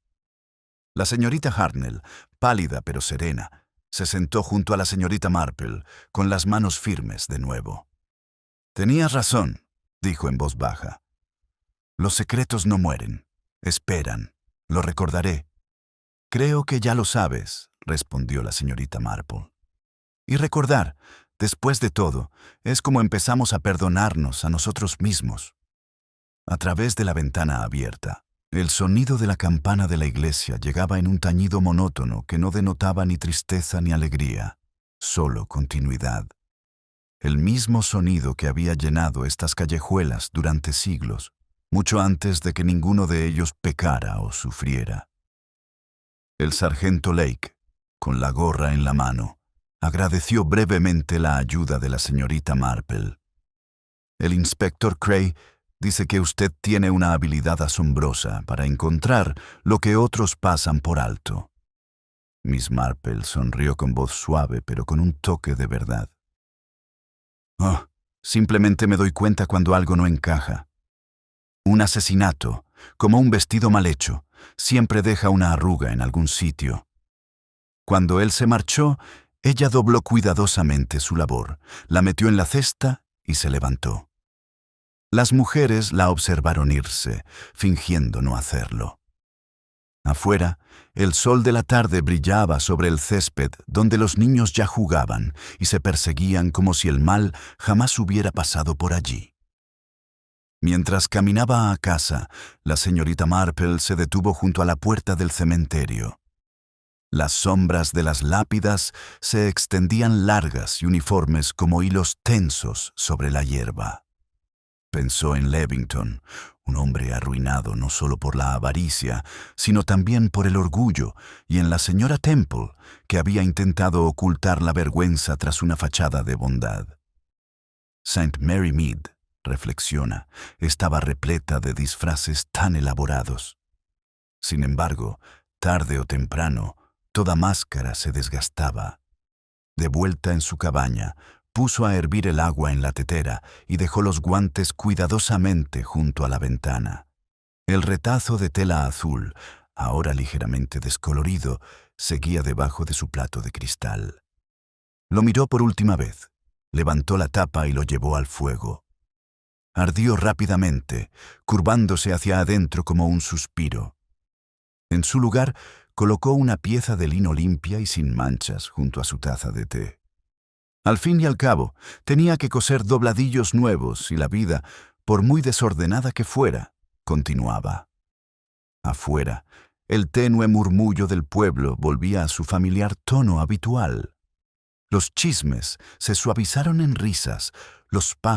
La señorita Hartnell, pálida pero serena, se sentó junto a la señorita Marple, con las manos firmes de nuevo. «Tenías razón», dijo en voz baja. «Los secretos no mueren, esperan, lo recordaré». «Creo que ya lo sabes», respondió la señorita Marple. «Y recordar, después de todo, es como empezamos a perdonarnos a nosotros mismos». A través de la ventana abierta, el sonido de la campana de la iglesia llegaba en un tañido monótono que no denotaba ni tristeza ni alegría, solo continuidad. El mismo sonido que había llenado estas callejuelas durante siglos, mucho antes de que ninguno de ellos pecara o sufriera. El sargento Lake, con la gorra en la mano, agradeció brevemente la ayuda de la señorita Marple. «El inspector Cray dice que usted tiene una habilidad asombrosa para encontrar lo que otros pasan por alto». Miss Marple sonrió con voz suave pero con un toque de verdad. «Oh, simplemente me doy cuenta cuando algo no encaja. Un asesinato, como un vestido mal hecho, siempre deja una arruga en algún sitio». Cuando él se marchó, ella dobló cuidadosamente su labor, la metió en la cesta y se levantó. Las mujeres la observaron irse, fingiendo no hacerlo. Afuera, el sol de la tarde brillaba sobre el césped donde los niños ya jugaban y se perseguían como si el mal jamás hubiera pasado por allí. Mientras caminaba a casa, la señorita Marple se detuvo junto a la puerta del cementerio. Las sombras de las lápidas se extendían largas y uniformes como hilos tensos sobre la hierba. Pensó en Levington, un hombre arruinado no solo por la avaricia, sino también por el orgullo, y en la señora Temple, que había intentado ocultar la vergüenza tras una fachada de bondad. St. Mary Mead, reflexiona, estaba repleta de disfraces tan elaborados. Sin embargo, tarde o temprano, toda máscara se desgastaba. De vuelta en su cabaña, puso a hervir el agua en la tetera y dejó los guantes cuidadosamente junto a la ventana. El retazo de tela azul, ahora ligeramente descolorido, seguía debajo de su plato de cristal. Lo miró por última vez, levantó la tapa y lo llevó al fuego. Ardió rápidamente, curvándose hacia adentro como un suspiro. En su lugar, colocó una pieza de lino limpia y sin manchas junto a su taza de té. Al fin y al cabo, tenía que coser dobladillos nuevos y la vida, por muy desordenada que fuera, continuaba. Afuera, el tenue murmullo del pueblo volvía a su familiar tono habitual. Los chismes se suavizaron en risas, los pasos